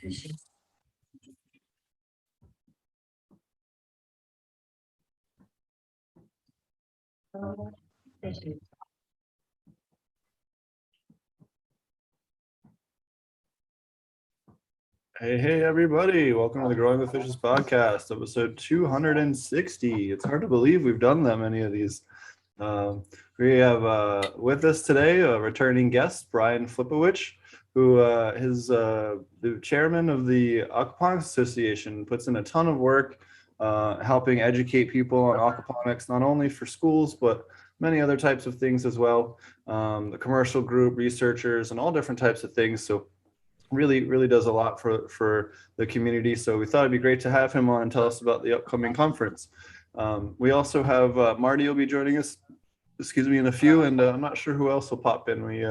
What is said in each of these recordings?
Hey, everybody. Welcome to the Growing with Fishes podcast, episode 260. It's hard to believe we've done that many of these. We have with us today a returning guest, Brian Filipowich, who is the chairman of the Aquaponics Association, puts in a ton of work helping educate people on aquaponics, not only for schools, but many other types of things as well. The commercial group, researchers, and all different types of things. So really does a lot for the community. So we thought it'd be great to have him on and tell us about the upcoming conference. We also have Marty will be joining us, in a few, and I'm not sure who else will pop in. We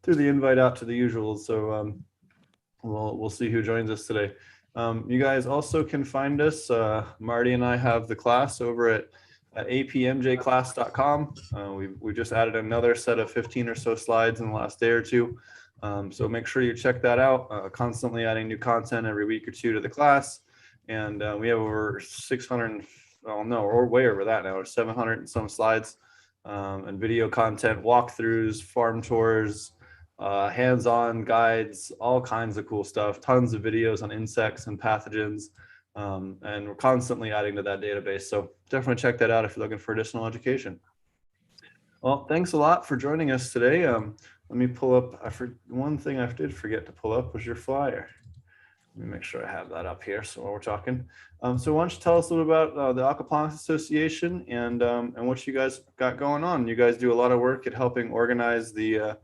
threw the invite out to the usuals, so we'll see who joins us today. You guys also can find us. Marty and I have the class over at apmjclass.com. We just added another set of 15 or so slides in the last day or two. So make sure you check that out. Constantly adding new content every week or two to the class. And we have over 600, or way over that now, 700 and some slides and video content, walkthroughs, farm tours, hands-on guides, all kinds of cool stuff, tons of videos on insects and pathogens. And we're constantly adding to that database. So definitely check that out if you're looking for additional education. Well, thanks a lot for joining us today. Let me pull up, one thing I did forget to pull up was your flyer. Let me make sure I have that up here. So while we're talking, so why don't you tell us a little about the Aquaponics Association and what you guys got going on? You guys do a lot of work at helping organize the,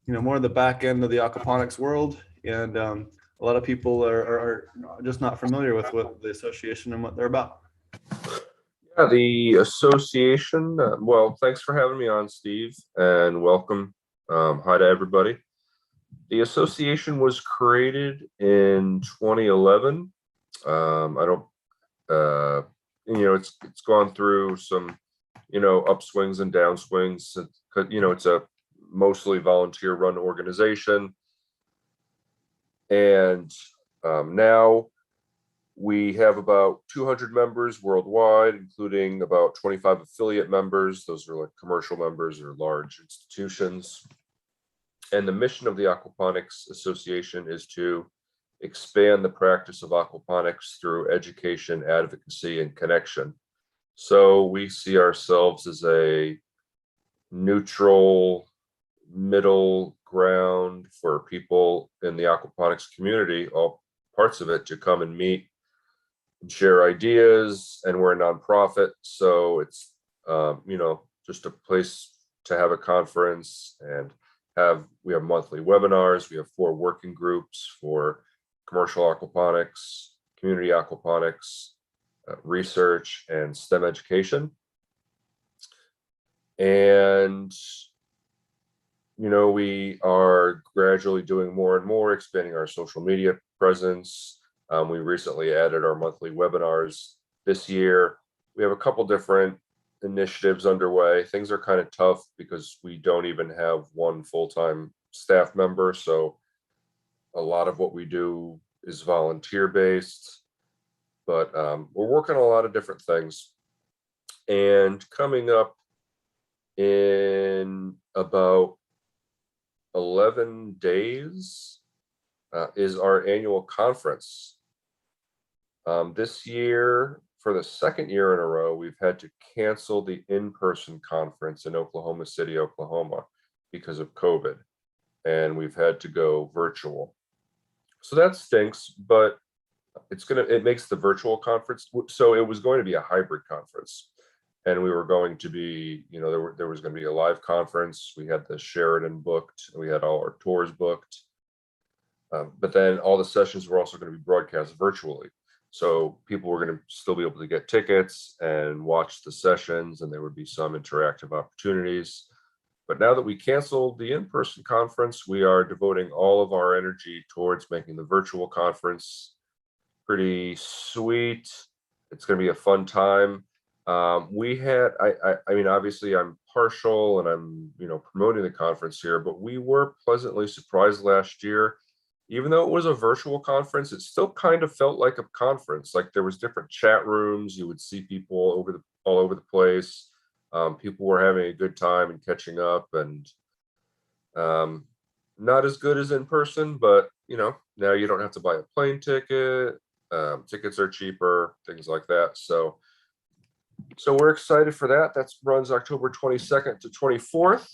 more of the back end of the aquaponics world. And a lot of people are just not familiar with what the association and what they're about. Yeah, the association, well, thanks for having me on, Steve, and welcome. Hi to everybody. The association was created in 2011. It's gone through some, upswings and downswings. It's a mostly volunteer run organization. And now we have about 200 members worldwide, including about 25 affiliate members. Those are like commercial members or large institutions. And the mission of the Aquaponics Association is to expand the practice of aquaponics through education, advocacy, and connection. So we see ourselves as a neutral middle ground for people in the aquaponics community, all parts of it, to come and meet and share ideas. And we're a nonprofit, so it's just a place to have a conference and we have monthly webinars. We have 4 working groups for commercial aquaponics, community aquaponics, research, and STEM education. And we are gradually doing more and more, expanding our social media presence. We recently added our monthly webinars this year. We have a couple different initiatives underway. Things are kind of tough because we don't even have one full-time staff member. So a lot of what we do is volunteer based, but we're working on a lot of different things. And coming up in about 11 days is our annual conference. This year, for the second year in a row, we've had to cancel the in-person conference in Oklahoma City, Oklahoma, because of COVID, and we've had to go virtual. So that stinks, but it makes the virtual conference. So it was going to be a hybrid conference, and we were going to be, there was going to be a live conference. We had the Sheridan booked, we had all our tours booked, but then all the sessions were also going to be broadcast virtually. So people were going to still be able to get tickets and watch the sessions, and there would be some interactive opportunities. But now that we canceled the in-person conference, we are devoting all of our energy towards making the virtual conference pretty sweet. It's going to be a fun time. I mean, obviously I'm partial and I'm, promoting the conference here, but we were pleasantly surprised last year even though it was a virtual conference, it still kind of felt like a conference. Like there was different chat rooms. You would see people all over the place. People were having a good time and catching up, and not as good as in person, but you know, now you don't have to buy a plane ticket. Tickets are cheaper, things like that. So we're excited for that. That runs October 22nd to 24th.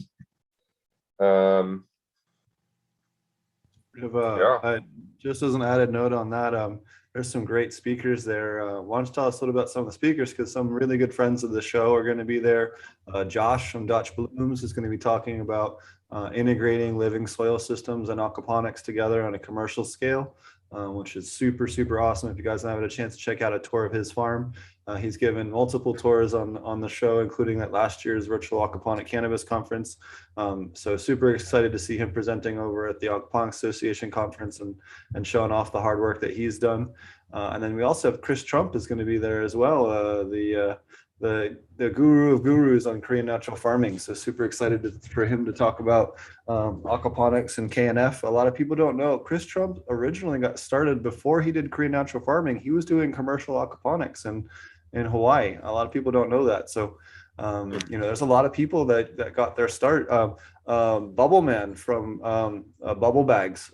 Yeah. Just as an added note on that, there's some great speakers there. Why don't you tell us a little about some of the speakers, because some really good friends of the show are going to be there. Josh from Dutch Blooms is going to be talking about integrating living soil systems and aquaponics together on a commercial scale, which is super, super awesome. If you guys haven't had a chance to check out a tour of his farm, he's given multiple tours on the show, including at last year's virtual Aquaponic Cannabis conference. So super excited to see him presenting over at the Aquaponics Association conference and showing off the hard work that he's done. And then we also have Chris Trump is going to be there as well, the guru of gurus on Korean natural farming. So super excited for him to talk about aquaponics and KNF. A lot of people don't know Chris Trump originally got started before he did Korean natural farming. He was doing commercial aquaponics in Hawaii. A lot of people don't know that. So you know, there's a lot of people that got their start. Bubble Man from Bubble Bags.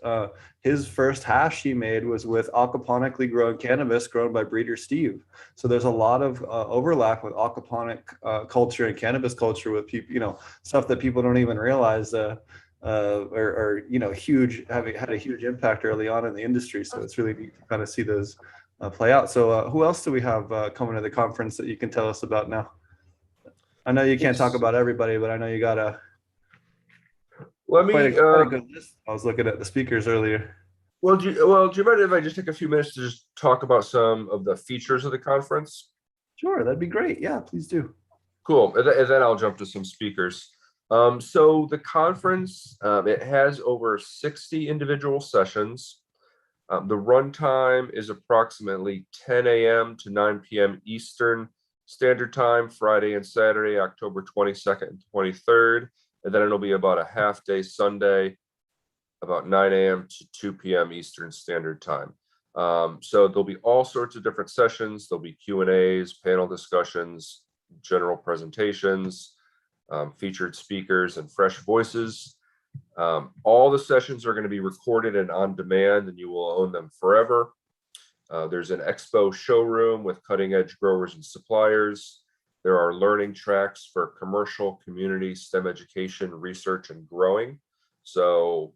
His first hash he made was with aquaponically grown cannabis grown by breeder Steve. So there's a lot of overlap with aquaponic culture and cannabis culture with people, you know, stuff that people don't even realize or you know, had a huge impact early on in the industry. So it's really neat to kind of see those play out. So who else do we have coming to the conference that you can tell us about now? I know you can't talk about everybody, but I know you got quite a good list. I was looking at the speakers earlier. Well, do you mind if I just take a few minutes to just talk about some of the features of the conference? Sure, that'd be great. Yeah, please do. Cool. And then I'll jump to some speakers. So the conference, it has over 60 individual sessions. The runtime is approximately 10 a.m. to 9 p.m. Eastern Standard Time, Friday and Saturday, October 22nd and 23rd. And then it'll be about a half day Sunday, about 9 a.m. to 2 p.m. Eastern Standard Time. So there'll be all sorts of different sessions. There'll be Q&As, panel discussions, general presentations, featured speakers, and fresh voices. All the sessions are going to be recorded and on demand, and you will own them forever. There's an expo showroom with cutting edge growers and suppliers. There are learning tracks for commercial, community, STEM education, research, and growing. So,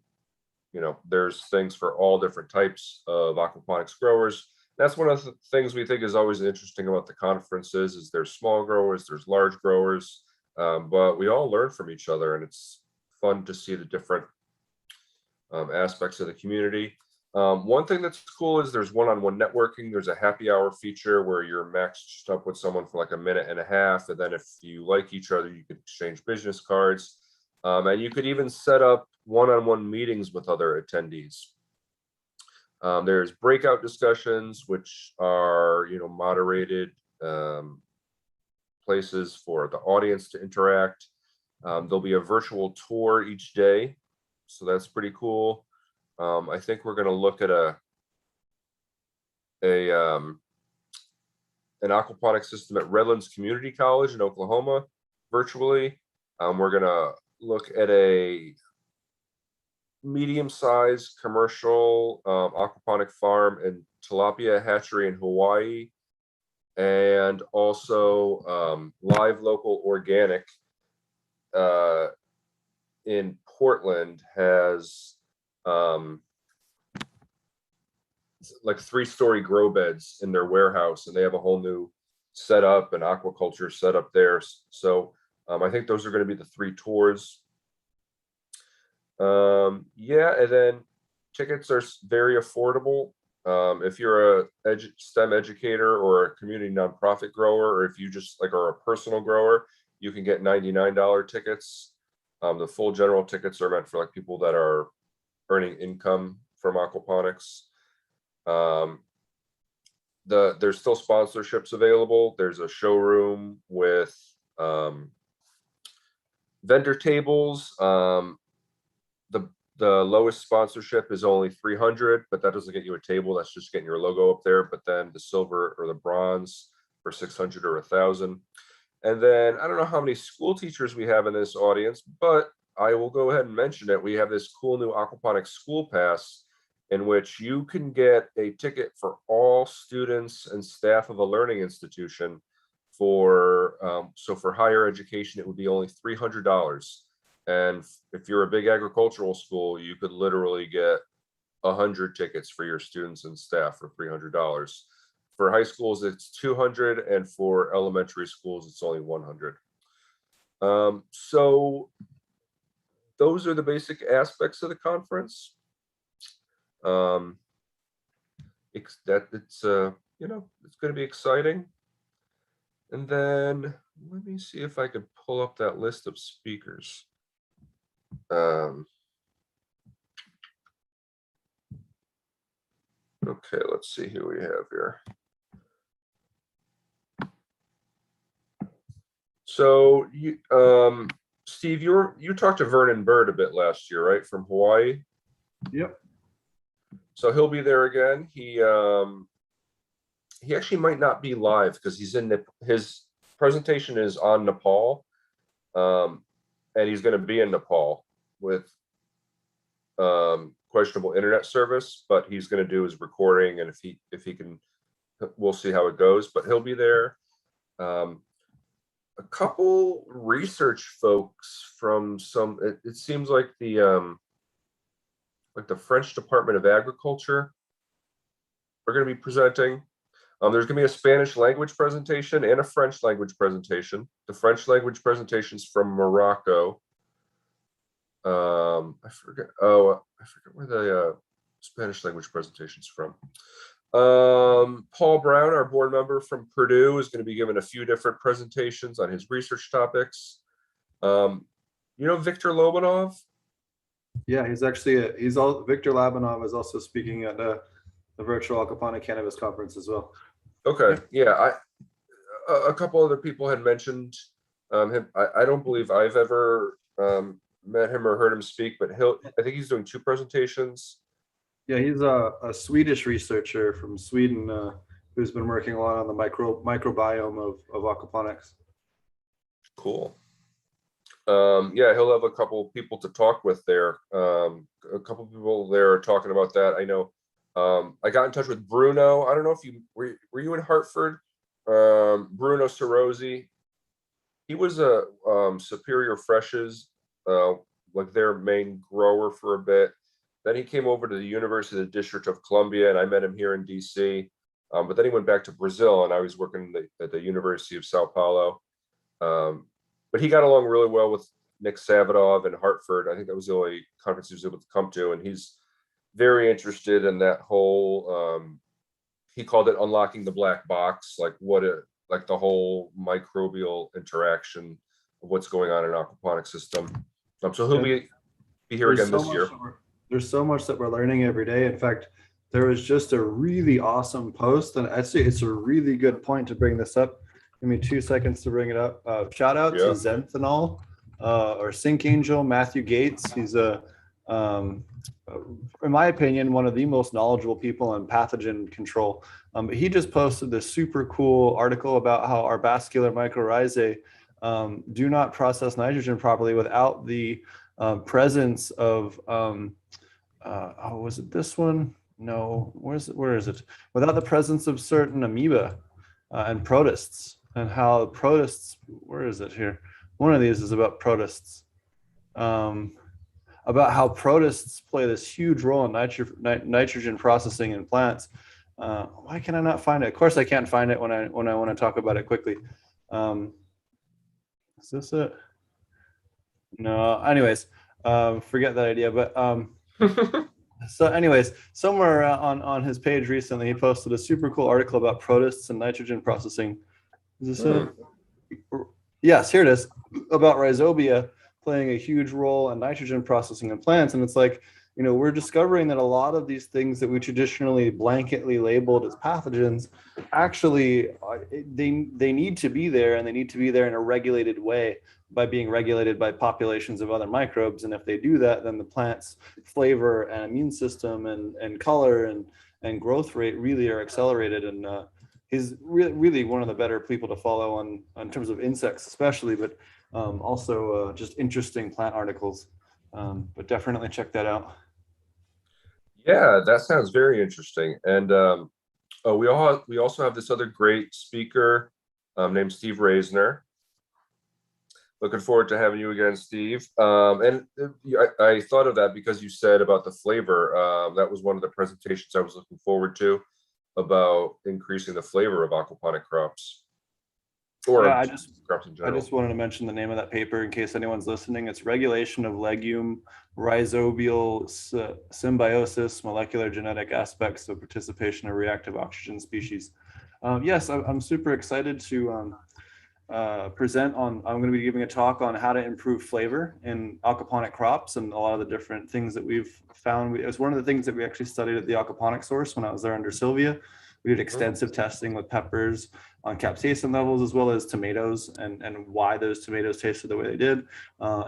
you know, there's things for all different types of aquaponics growers. That's one of the things we think is always interesting about the conferences is there's small growers, there's large growers, but we all learn from each other, and it's fun to see the different aspects of the community. One thing that's cool is there's one-on-one networking. There's a happy hour feature where you're matched up with someone for like a minute and a half. And then if you like each other, you could exchange business cards. And you could even set up one-on-one meetings with other attendees. There's breakout discussions, which are, you know, moderated places for the audience to interact. There'll be a virtual tour each day. So that's pretty cool. I think we're going to look at an aquaponics system at Redlands Community College in Oklahoma virtually. We're going to look at a medium-sized commercial aquaponic farm and tilapia hatchery in Hawaii, and also Live Local Organic in Portland has like 3-story grow beds in their warehouse, and they have a whole new setup and aquaculture setup there. So I think those are going to be the 3 tours. Yeah, and then tickets are very affordable. If you're a STEM educator or a community nonprofit grower, or if you just like are a personal grower, you can get $99 tickets. The full general tickets are meant for like people that are earning income from aquaponics. There's still sponsorships available. There's a showroom with vendor tables. The The lowest sponsorship is only 300, but that doesn't get you a table. That's just getting your logo up there. But then the silver or the bronze for 600 or 1,000. And then I don't know how many school teachers we have in this audience, but I will go ahead and mention it. We have this cool new Aquaponics school pass in which you can get a ticket for all students and staff of a learning institution for, so for higher education, it would be only $300. And if you're a big agricultural school, you could literally get 100 tickets for your students and staff for $300. For high schools, it's 200, and for elementary schools, it's only 100. So those are the basic aspects of the conference. It's you know, it's going to be exciting. And then let me see if I could pull up that list of speakers. Okay, let's see who we have here. So you, Steve, you talked to Vernon Bird a bit last year, right, from Hawaii? Yep. So he'll be there again. He actually might not be live because he's in his presentation is on Nepal, and he's going to be in Nepal with questionable internet service, but he's going to do his recording, and if he can, we'll see how it goes. But he'll be there. A couple research folks from some. It seems like the French Department of Agriculture are going to be presenting. There's going to be a Spanish language presentation and a French language presentation. The French language presentation is from Morocco. I forget where the Spanish language presentation is from. Paul Brown, our board member from Purdue, is going to be giving a few different presentations on his research topics. You know Victor Lobanov? Yeah, he's actually Victor Labanov is also speaking at the virtual Aquaponic Cannabis conference as well. Okay, yeah, a couple other people had mentioned him. I don't believe I've ever met him or heard him speak, but I think he's doing 2 presentations. Yeah, he's a Swedish researcher from Sweden who's been working a lot on the microbiome of aquaponics. Cool. Yeah, he'll have a couple people to talk with there. A couple people there are talking about that. I know. I got in touch with Bruno. I don't know if you were you in Hartford? Bruno Sarosi. He was a Superior Freshes, like their main grower for a bit. Then he came over to the University of the District of Columbia, and I met him here in DC. But then he went back to Brazil, and I was working at the University of Sao Paulo. But he got along really well with Nick Savidov in Hartford. I think that was the only conference he was able to come to, and he's very interested in that whole. He called it unlocking the black box, like the whole microbial interaction of what's going on in an aquaponic system. So he'll be here again this year. There's so much that we're learning every day. In fact, there was just a really awesome post, and I'd say it's a really good point to bring this up. Give me 2 seconds to bring it up. Shout out to Zenthanol or Sink Angel, Matthew Gates. He's in my opinion, one of the most knowledgeable people on pathogen control. He just posted this super cool article about how our vascular mycorrhizae do not process nitrogen properly without the presence of, was it this one? No, where is it? Without the presence of certain amoeba and protists, and how protists, where is it here? One of these is about protists. About how protists play this huge role in nitrogen processing in plants. Why can I not find it? Of course, I can't find it when I want to talk about it quickly. Is this it? No. Anyways, forget that idea. But so, anyways, somewhere on his page recently, he posted a super cool article about protists and nitrogen processing. Is this it? Yes, here it is. About rhizobia playing a huge role in nitrogen processing in plants. And it's like, you know, we're discovering that a lot of these things that we traditionally blanketly labeled as pathogens, actually, they need to be there, and they need to be there in a regulated way. by being regulated by populations of other microbes. And if they do that, then the plant's flavor and immune system and color and growth rate really are accelerated. And he's really one of the better people to follow on in terms of insects, especially, but also just interesting plant articles. But definitely check that out. Yeah, that sounds very interesting. And oh, we also have this other great speaker named Steve Reisner. Looking forward to having you again, Steve. I thought of that because you said about the flavor. That was one of the presentations I was looking forward to, about increasing the flavor of aquaponic crops, or Yeah, crops in I general. just wanted to mention the name of that paper in case anyone's listening. It's Regulation of Legume Rhizobial Symbiosis, Molecular Genetic Aspects of Participation of Reactive Oxygen Species. Yes, I'm super excited to present on, I'm going to be giving a talk on how to improve flavor in aquaponic crops and a lot of the different things that we've found. It was one of the things that we actually studied at the aquaponic source when I was there under Sylvia. We did extensive testing with peppers on capsaicin levels, as well as tomatoes and why those tomatoes tasted the way they did,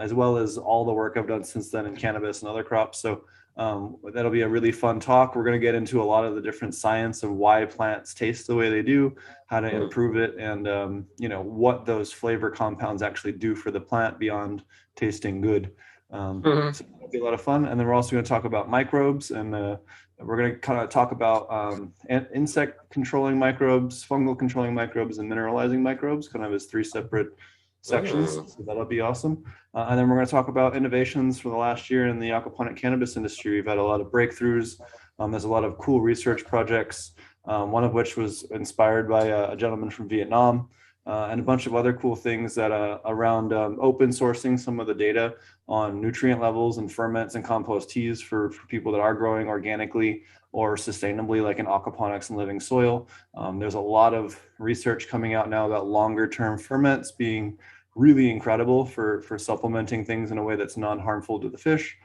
as well as all the work I've done since then in cannabis and other crops. So that'll be a really fun talk. We're going to get into a lot of the different science of why plants taste the way they do, how to improve it, and what those flavor compounds actually do for the plant beyond tasting good. So it'll be a lot of fun. And then we're also going to talk about microbes, and we're going to kind of talk about insect controlling microbes, fungal controlling microbes, and mineralizing microbes, kind of as three separate sections. So that'll be awesome. And then we're going to talk about innovations for the last year in the aquaponic cannabis industry. We've had a lot of breakthroughs. There's a lot of cool research projects, one of which was inspired by a gentleman from Vietnam, and a bunch of other cool things that around open sourcing some of the data on nutrient levels and ferments and compost teas for people that are growing organically or sustainably, like in aquaponics and living soil. There's a lot of research coming out now about longer term ferments being really incredible for supplementing things in a way that's non-harmful to the fish.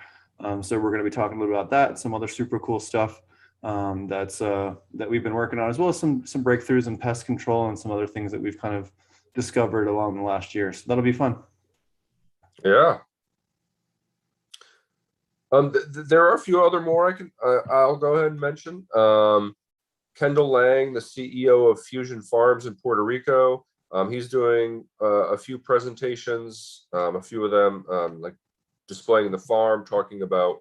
So we're going to be talking a little about that, some other super cool stuff that we've been working on, as well as some breakthroughs in pest control and some other things that we've kind of discovered along the last year. So that'll be fun. Yeah. There are a few other more I'll go ahead and mention. Kendall Lang, the CEO of Fusion Farms in Puerto Rico. He's doing a few presentations, a few of them like displaying the farm, talking about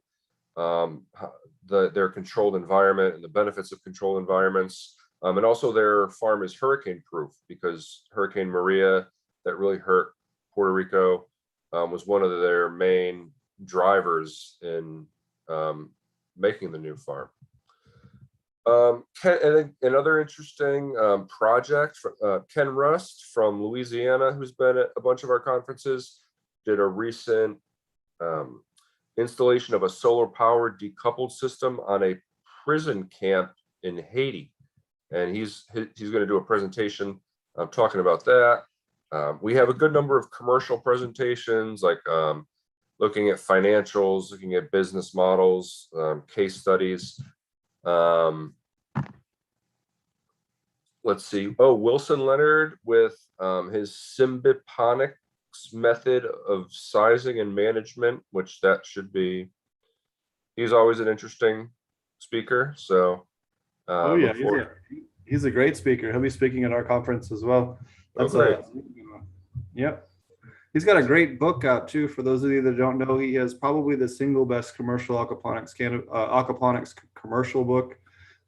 their controlled environment and the benefits of controlled environments. And also their farm is hurricane proof, because Hurricane Maria that really hurt Puerto Rico was one of their main drivers in making the new farm. Another interesting project, Ken Rust from Louisiana, who's been at a bunch of our conferences, did a recent installation of a solar powered decoupled system on a prison camp in Haiti. And he's going to do a presentation talking about that. We have a good number of commercial presentations, like looking at financials, looking at business models, case studies. Let's see. Oh, Wilson Leonard with his Symbiponics method of sizing and management, which that should be. He's always an interesting speaker. So. Oh yeah, he's a great speaker. He'll be speaking at our conference as well. That's yep. He's got a great book out too. For those of you that don't know, he has probably the single best commercial aquaponics commercial book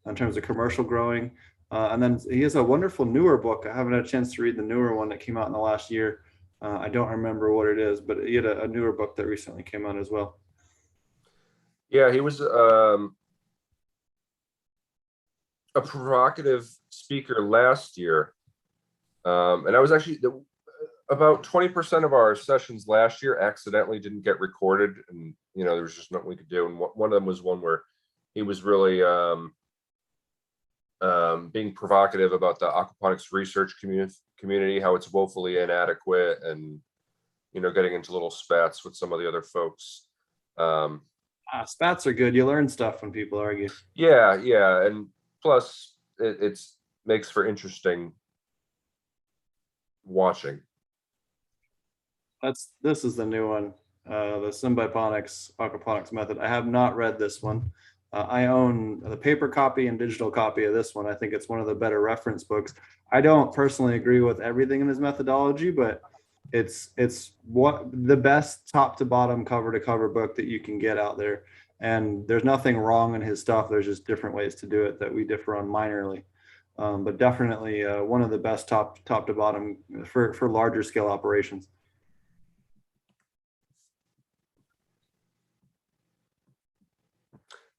in terms of commercial growing. And then he has a wonderful newer book. I haven't had a chance to read the newer one that came out in the last year. I don't remember what it is, but he had a newer book that recently came out as well. Yeah, he was a provocative speaker last year. And I was actually, about 20% of our sessions last year accidentally didn't get recorded. And, there was just nothing we could do. And one of them was one where he was really being provocative about the aquaponics research community, how it's woefully inadequate, and, getting into little spats with some of the other folks. Spats are good. You learn stuff when people argue. Yeah. And plus it makes for interesting watching. This is the new one, the Symbiponics Aquaponics method. I have not read this one. I own the paper copy and digital copy of this one. I think it's one of the better reference books. I don't personally agree with everything in his methodology, but it's what the best top to bottom, cover to cover book that you can get out there. And there's nothing wrong in his stuff. There's just different ways to do it that we differ on minorly. But definitely one of the best top to bottom for larger scale operations.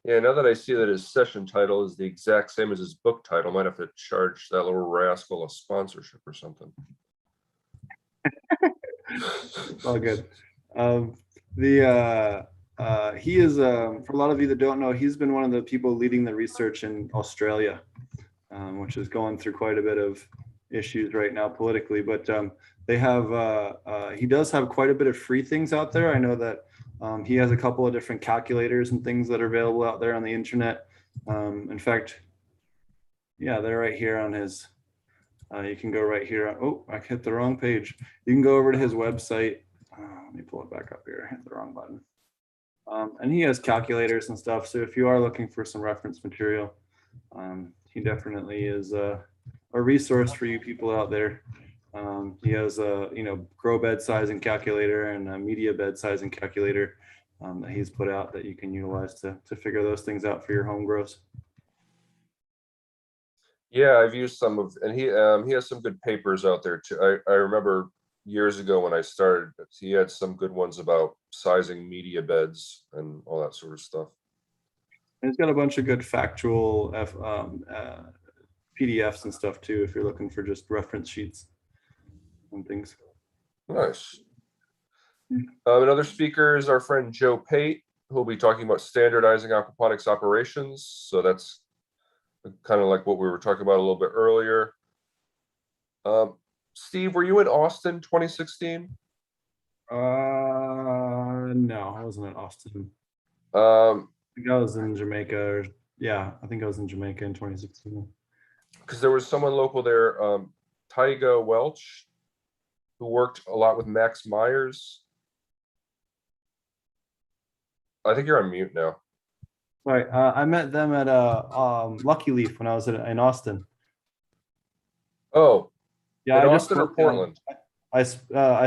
Yeah, now that I see that his session title is the exact same as his book title, might have to charge that little rascal a sponsorship or something. All good. He is for a lot of you that don't know, he's been one of the people leading the research in Australia, which is going through quite a bit of issues right now politically. But they have he does have quite a bit of free things out there. I know that he has a couple of different calculators and things that are available out there on the internet. In fact, yeah, they're right here on his. You can go right here. Oh, I hit the wrong page. You can go over to his website. Let me pull it back up here. I hit the wrong button. And he has calculators and stuff. So if you are looking for some reference material, he definitely is a resource for you people out there. He has a grow bed sizing calculator and a media bed sizing calculator that he's put out that you can utilize to figure those things out for your home grows. Yeah, I've used some of, and he has some good papers out there too. I remember years ago when I started, he had some good ones about sizing media beds and all that sort of stuff. And he's got a bunch of good factual PDFs and stuff too, if you're looking for just reference sheets and things. Nice. Another speaker is our friend Joe Pate, who'll be talking about standardizing aquaponics operations. So that's kind of like what we were talking about a little bit earlier. Steve, were you in Austin 2016? No, I wasn't in Austin. I think I was in Jamaica. I think I was in Jamaica in 2016. Because there was someone local there, Tyga Welch, who worked a lot with Max Myers. I think you're on mute now. Right. I met them at Lucky Leaf when I was in Austin. Oh, yeah, in Austin or Portland? I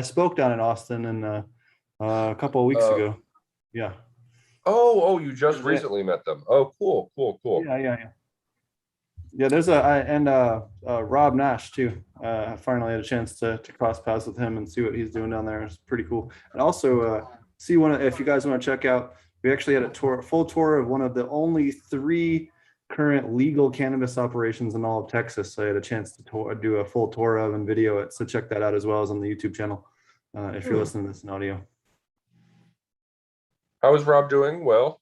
spoke down in Austin and a couple of weeks ago. Yeah. Oh, you just recently met them. Oh, cool. Yeah, there's Rob Nash too. I finally had a chance to cross paths with him and see what he's doing down there. It's pretty cool. And also if you guys want to check out, we actually had a full tour of one of the only 3 current legal cannabis operations in all of Texas. So I had a chance to do a full tour of and video it. So check that out as well as on the YouTube channel if you're listening to this in audio. How is Rob doing? Well,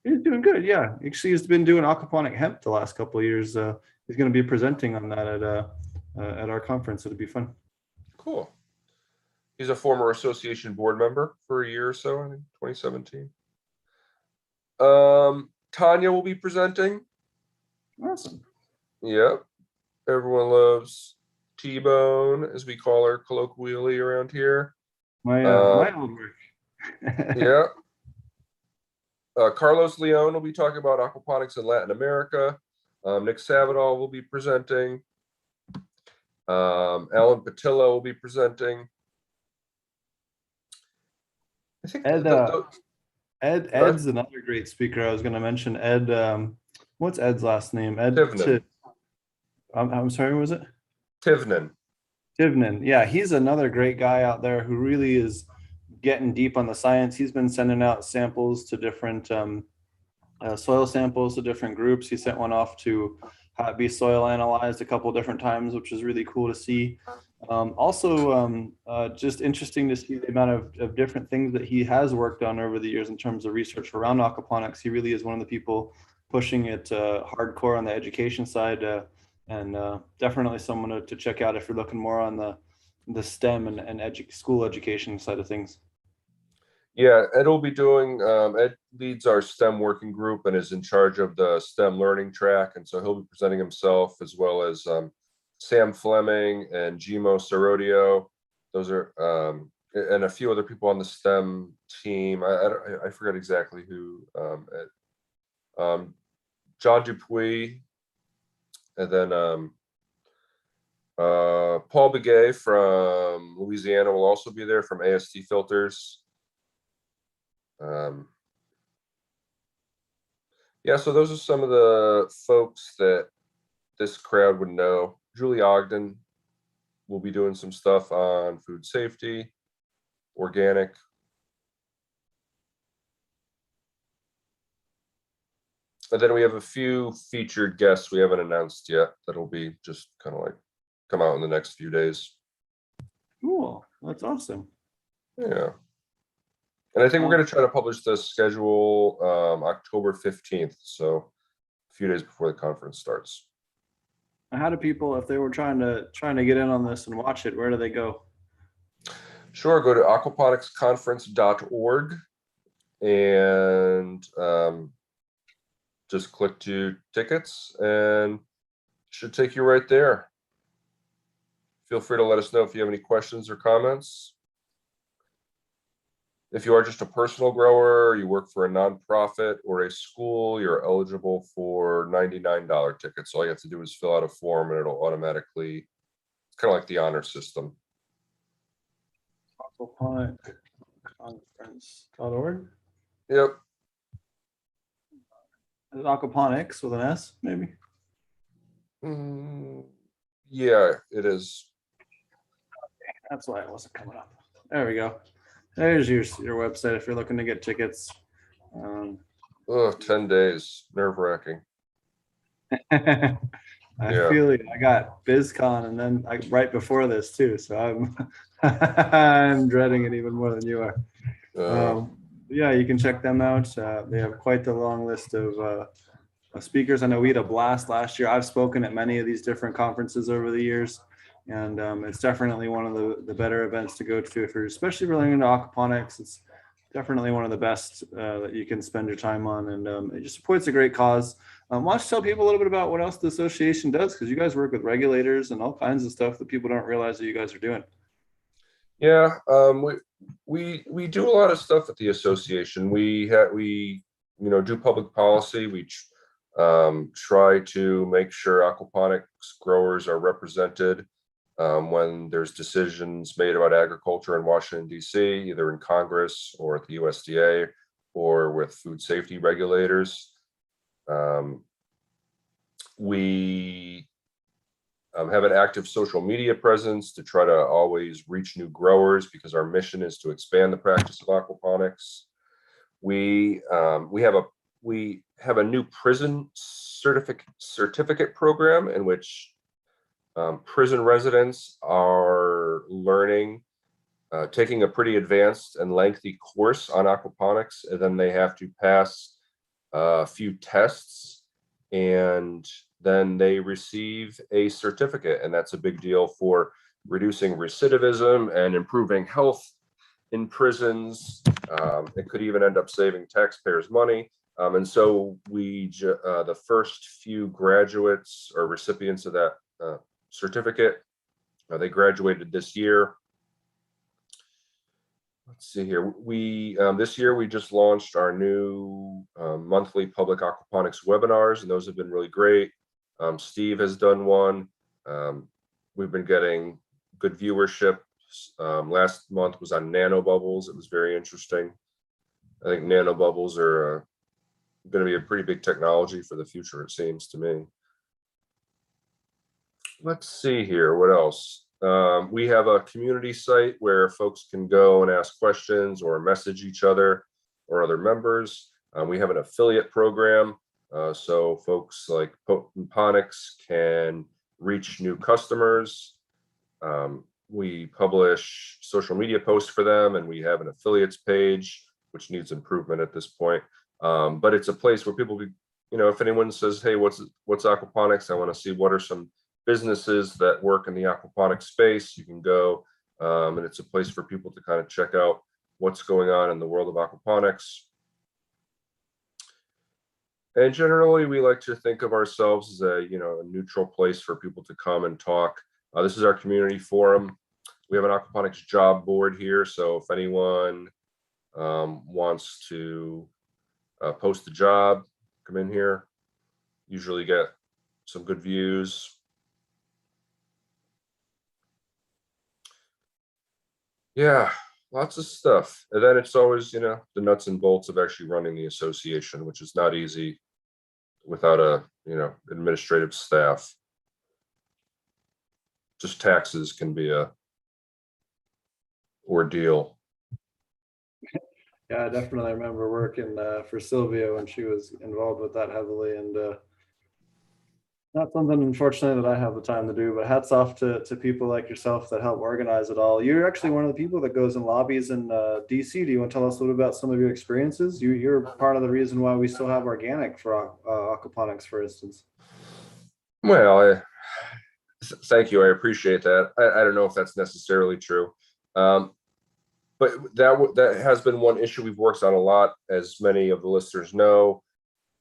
he's doing good. Yeah, actually, he's been doing aquaponic hemp the last couple of years. He's going to be presenting on that at our conference. It'll be fun. Cool. He's a former association board member for a year or so, I think 2017. Tanya will be presenting. Awesome. Yep. Everyone loves T-Bone, as we call her colloquially around here. My old work. Yeah. Carlos Leon will be talking about aquaponics in Latin America. Nick Savadol will be presenting. Alan Patillo will be presenting. I think Ed's another great speaker. I was going to mention Ed. What's Ed's last name? Ed. I'm sorry. What was it? Tivnan. Yeah, he's another great guy out there who really is getting deep on the science. He's been sending out samples to different soil samples to different groups. He sent one off to be soil analyzed a couple different times, which is really cool to see. Just interesting to see the amount of different things that he has worked on over the years in terms of research around aquaponics. He really is one of the people pushing it hardcore on the education side, and definitely someone to check out if you're looking more on the STEM and school education side of things. Yeah, Ed will be doing, Ed leads our STEM working group and is in charge of the STEM learning track. And so he'll be presenting himself, as well as Sam Fleming and Gimo Sarodio. Those are, and a few other people on the STEM team. I forget exactly who. John Dupuis, and then Paul Begay from Louisiana will also be there from AST Filters. Yeah, so those are some of the folks that this crowd would know. Julie Ogden will be doing some stuff on food safety, organic. And then we have a few featured guests we haven't announced yet. That'll be just kind of like come out in the next few days. Cool. That's awesome. Yeah. And I think we're going to try to publish the schedule October 15th. So a few days before the conference starts. How do people, if they were trying to get in on this and watch it, where do they go? Sure. Go to aquaponicsconference.org and just click to tickets and it should take you right there. Feel free to let us know if you have any questions or comments. If you are just a personal grower, you work for a nonprofit or a school, you're eligible for $99 tickets. All you have to do is fill out a form and it'll automatically, it's kind of like the honor system. Aquaponicsconference.org. Yep. Aquaponics with an S, maybe? Yeah, it is. That's why it wasn't coming up. There we go. There's your website if you're looking to get tickets. 10 days, nerve-wracking. I Yeah. feel it. I got BizCon and then right before this too, so I'm I'm dreading it even more than you are. Yeah, you can check them out. They have quite the long list of speakers. I know we had a blast last year. I've spoken at many of these different conferences over the years, and it's definitely one of the better events to go to if you're especially relating to aquaponics. It's definitely one of the best that you can spend your time on, and it just supports a great cause. Why don't you tell people a little bit about what else the association does, because you guys work with regulators and all kinds of stuff that people don't realize that you guys are doing. Yeah, we do a lot of stuff at the association. We do public policy. We try to make sure aquaponics growers are represented when there's decisions made about agriculture in Washington, D.C., either in Congress or at the USDA or with food safety regulators. We have an active social media presence to try to always reach new growers because our mission is to expand the practice of aquaponics. We have a new prison certificate program in which prison residents are learning, taking a pretty advanced and lengthy course on aquaponics, and then they have to pass a few tests, and then they receive a certificate, and that's a big deal for reducing recidivism and improving health in prisons. It could even end up saving taxpayers money. And so the first few graduates or recipients of that certificate, they graduated this year. Let's see here. This year we just launched our new monthly public aquaponics webinars, and those have been really great. Steve has done one. We've been getting good viewership. Last month was on nanobubbles. It was very interesting. I think nanobubbles are going to be a pretty big technology for the future, it seems to me. Let's see here. What else? We have a community site where folks can go and ask questions or message each other or other members. We have an affiliate program. So folks like Ponics can reach new customers. We publish social media posts for them, and we have an affiliates page, which needs improvement at this point. But it's a place where people, if anyone says, hey, what's aquaponics? I want to see what are some businesses that work in the aquaponics space. You can go, and it's a place for people to kind of check out what's going on in the world of aquaponics. And generally, we like to think of ourselves as a neutral place for people to come and talk. This is our community forum. We have an aquaponics job board here, so if anyone wants to post a job, come in here. Usually get some good views. Yeah, lots of stuff. And then it's always, you know, the nuts and bolts of actually running the association, which is not easy without a, you know, administrative staff. Just taxes can be a ordeal. Yeah, I definitely remember working for Sylvia when she was involved with that heavily, and not something, unfortunately, that I have the time to do, but hats off to people like yourself that help organize it all. You're actually one of the people that goes in lobbies in DC. Do you want to tell us a little about some of your experiences? You're part of the reason why we still have organic for aquaponics, for instance. Well, thank you. I appreciate that. I don't know if that's necessarily true. But that has been one issue we've worked on a lot, as many of the listeners know.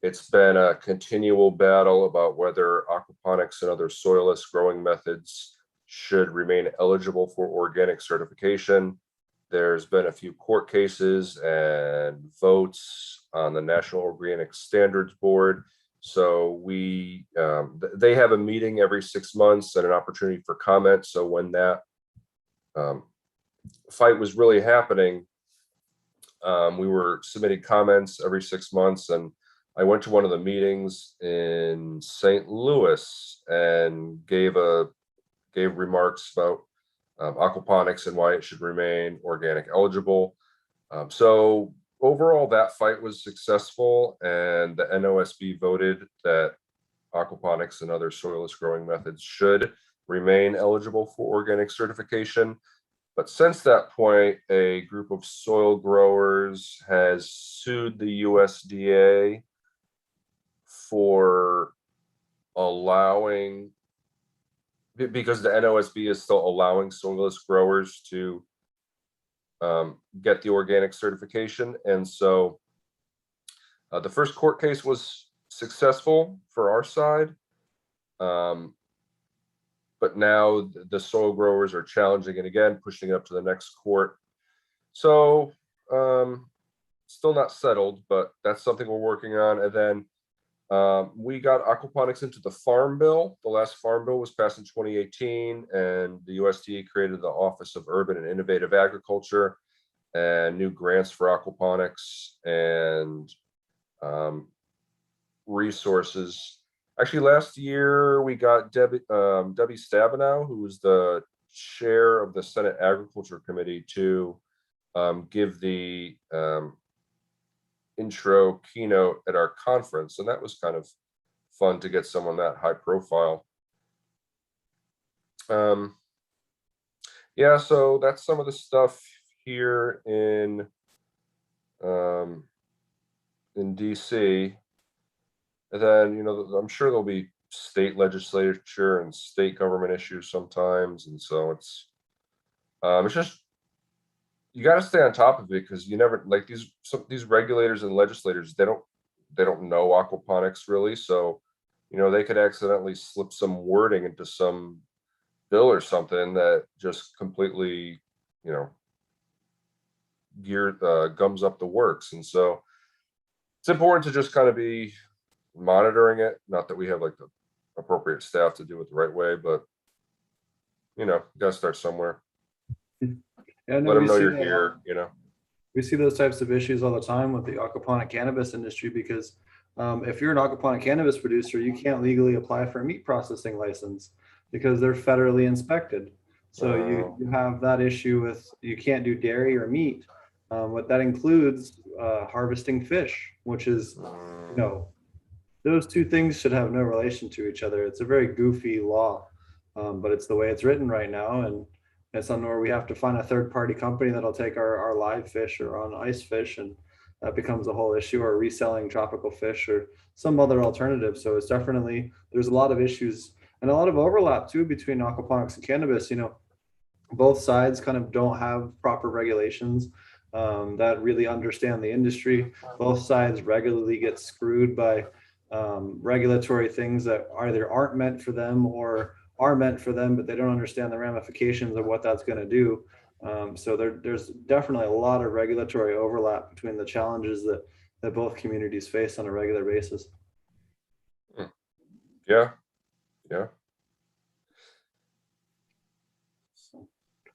It's been a continual battle about whether aquaponics and other soilless growing methods should remain eligible for organic certification. There's been a few court cases and votes on the National Organic Standards Board. So they have a meeting every 6 months and an opportunity for comment. So when that fight was really happening, we were submitting comments every 6 months, and I went to one of the meetings in St. Louis and gave remarks about aquaponics and why it should remain organic eligible. So overall, that fight was successful, and the NOSB voted that aquaponics and other soilless growing methods should remain eligible for organic certification. But since that point, a group of soil growers has sued the USDA for allowing, because the NOSB is still allowing soilless growers to get the organic certification. And so the first court case was successful for our side. But now the soil growers are challenging it again, pushing it up to the next court. So still not settled, but that's something we're working on. And then we got aquaponics into the Farm Bill. The last Farm Bill was passed in 2018, and the USDA created the Office of Urban and Innovative Agriculture and new grants for aquaponics and resources. Actually, last year we got Debbie Stabenow, who was the chair of the Senate Agriculture Committee, to give the intro keynote at our conference, and that was kind of fun to get someone that high profile. Yeah, so that's some of the stuff here in DC. And then, you know, I'm sure there'll be state legislature and state government issues sometimes, and so it's just, you got to stay on top of it, because you never, like, these regulators and legislators, they don't know aquaponics really, so you know, they could accidentally slip some wording into some bill or something that just completely, you know, gums up the works. And so it's important to just kind of be monitoring it. Not that we have like the appropriate staff to do it the right way, but you know, you gotta start somewhere. Yeah, no, let them know you're here, you know. We see those types of issues all the time with the aquaponic cannabis industry, because if you're an aquaponic cannabis producer, you can't legally apply for a meat processing license because they're federally inspected. So you have that issue with, you can't do dairy or meat. What that includes harvesting fish, which is, you know, those two things should have no relation to each other. It's a very goofy law, but it's the way it's written right now. And it's something where we have to find a third-party company that'll take our live fish or on ice fish, and that becomes a whole issue, or reselling tropical fish or some other alternative. So it's definitely, there's a lot of issues and a lot of overlap too between aquaponics and cannabis. You know, both sides kind of don't have proper regulations that really understand the industry. Both sides regularly get screwed by regulatory things that either aren't meant for them or are meant for them, but they don't understand the ramifications of what that's going to do. So there's definitely a lot of regulatory overlap between the challenges that both communities face on a regular basis. Yeah, yeah.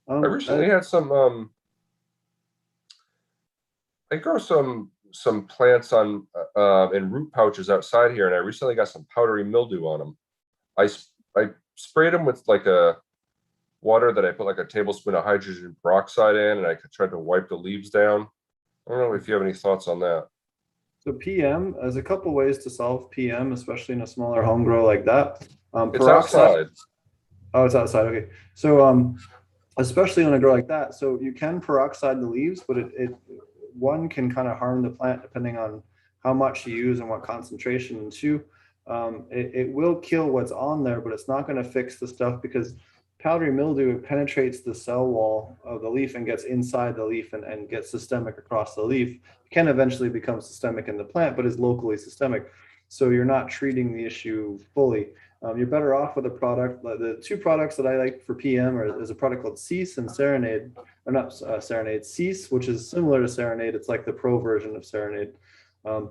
I recently had some I grow some plants on in root pouches outside here, and I recently got some powdery mildew on them. I sprayed them with like a water that I put like a tablespoon of hydrogen peroxide in, and I tried to wipe the leaves down. I don't know if you have any thoughts on that. So PM, there's a couple ways to solve PM, especially in a smaller home grow like that. It's Peroxide. outside. Oh, it's outside. Okay. So especially on a grow like that, so you can peroxide the leaves, but it one can kind of harm the plant depending on how much you use and what concentration. And two, it will kill what's on there, but it's not going to fix the stuff because powdery mildew penetrates the cell wall of the leaf and gets inside the leaf and gets systemic across the leaf. It can eventually become systemic in the plant, but is locally systemic. So you're not treating the issue fully. You're better off with a product. The two products that I like for PM is a product called Cease and Serenade, or not Serenade, Cease, which is similar to Serenade. It's like the pro version of Serenade. And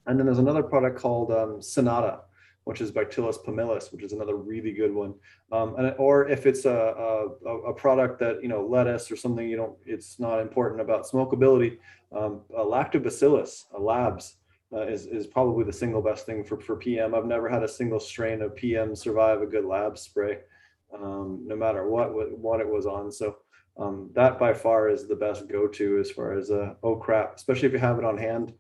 then there's another product called Sonata, which is Bacillus pumilus, which is another really good one. Or if it's a product that, lettuce or something, it's not important about smokability, a lactobacillus, a labs, is probably the single best thing for PM. I've never had a single strain of PM survive a good lab spray, no matter what it was on. So that by far is the best go-to as far as oh crap, especially if you have it on hand.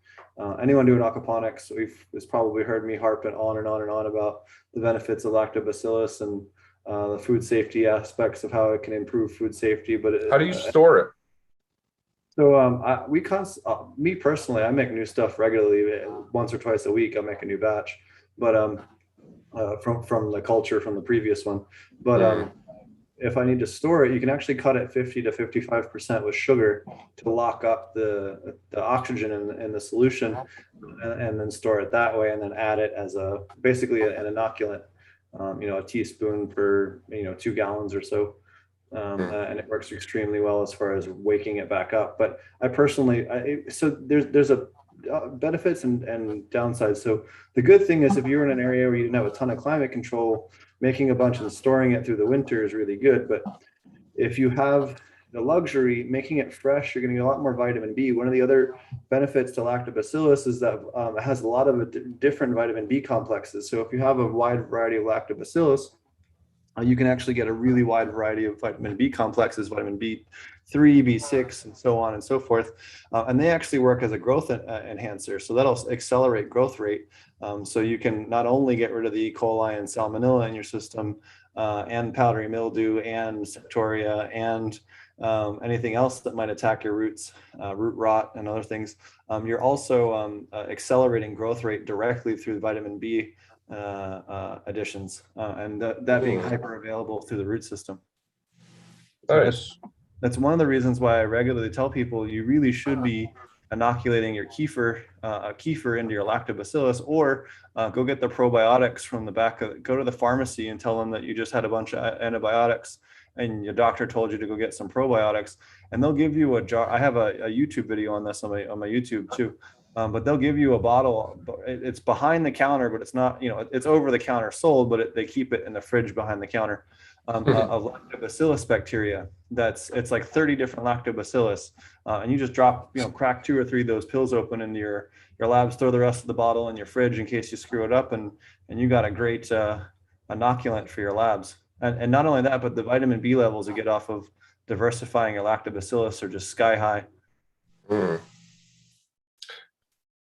Anyone doing aquaponics has probably heard me harping on and on and on about the benefits of lactobacillus and the food safety aspects of how it can improve food safety. But how do you store it? So me personally, I make new stuff regularly. Once or twice a week, I make a new batch, but from the culture from the previous one. But if I need to store it, you can actually cut it 50 to 55% with sugar to lock up the oxygen in the solution, and then store it that way, and then add it as basically an inoculant, a teaspoon per 2 gallons or so. And it works extremely well as far as waking it back up. But I personally, so there's a benefits and downsides. So the good thing is if you're in an area where you didn't have a ton of climate control, making a bunch and storing it through the winter is really good. But if you have the luxury, making it fresh, you're going to get a lot more vitamin B. One of the other benefits to lactobacillus is that it has a lot of different vitamin B complexes. So if you have a wide variety of lactobacillus, you can actually get a really wide variety of vitamin B complexes, vitamin B3, B6, and so on and so forth. And they actually work as a growth enhancer. So that'll accelerate growth rate. So you can not only get rid of the E. coli and salmonella in your system, and powdery mildew and septoria and anything else that might attack your roots, root rot and other things. You're also accelerating growth rate directly through vitamin B additions, and that being hyper available through the root system. Nice. That's one of the reasons why I regularly tell people you really should be inoculating your kefir into your lactobacillus, or go get the probiotics from the back go to the pharmacy and tell them that you just had a bunch of antibiotics and your doctor told you to go get some probiotics, and they'll give you a jar. I have a YouTube video on this on my YouTube too. But they'll give you a bottle. It's behind the counter, but it's not, it's over the counter sold, but they keep it in the fridge behind the counter, of lactobacillus bacteria. It's like 30 different lactobacillus. And you just crack 2 or 3 of those pills open into your labs, throw the rest of the bottle in your fridge in case you screw it up. And you got a great inoculant for your labs. And not only that, but the vitamin B levels you get off of diversifying your lactobacillus are just sky high.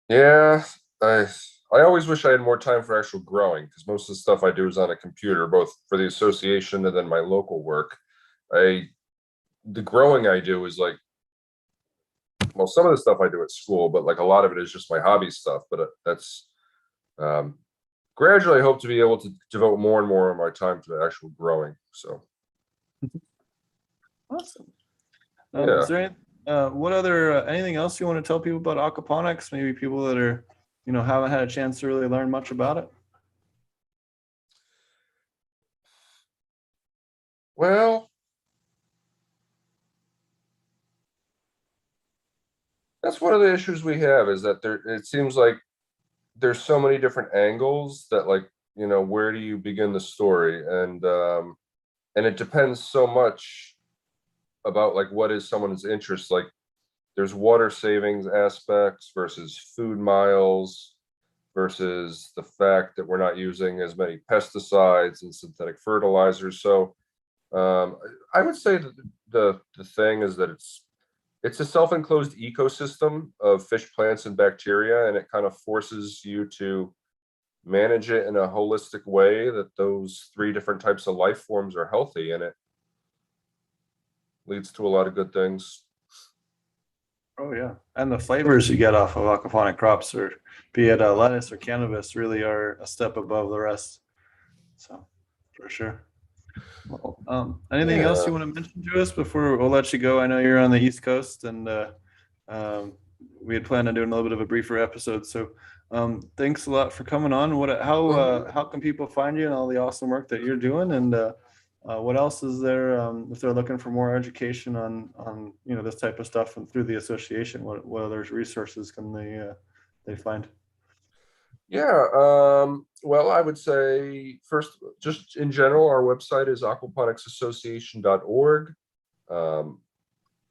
Yeah, I always wish I had more time for actual growing, because most of the stuff I do is on a computer, both for the association and then my local work. The growing I do is like, well, some of the stuff I do at school, but like a lot of it is just my hobby stuff. But that's gradually I hope to be able to devote more and more of my time to the actual growing. So awesome. Yeah. Is there what other anything else you want to tell people about aquaponics? Maybe people that are haven't had a chance to really learn much about it. Well, that's one of the issues we have, is that it seems like there's so many different angles that, like, where do you begin the story? And it depends so much about, like, what is someone's interest. Like, there's water savings aspects versus food miles versus the fact that we're not using as many pesticides and synthetic fertilizers. So I would say that the thing is that it's a self-enclosed ecosystem of fish, plants, and bacteria, and it kind of forces you to manage it in a holistic way, that those three different types of life forms are healthy, and it leads to a lot of good things. Oh yeah, and the flavors you get off of aquaponic crops, or be it lettuce or cannabis, really are a step above the rest. So, for sure. Well, anything else Yeah. you want to mention to us before we'll let you go? I know you're on the East Coast, and um, we had planned on doing a little bit of a briefer episode. So, thanks a lot for coming on. How can people find you and all the awesome work that you're doing? And what else is there if they're looking for more education on this type of stuff and through the association? What other resources can they find? Yeah, well, I would say first, just in general, our website is aquaponicsassociation.org. Um,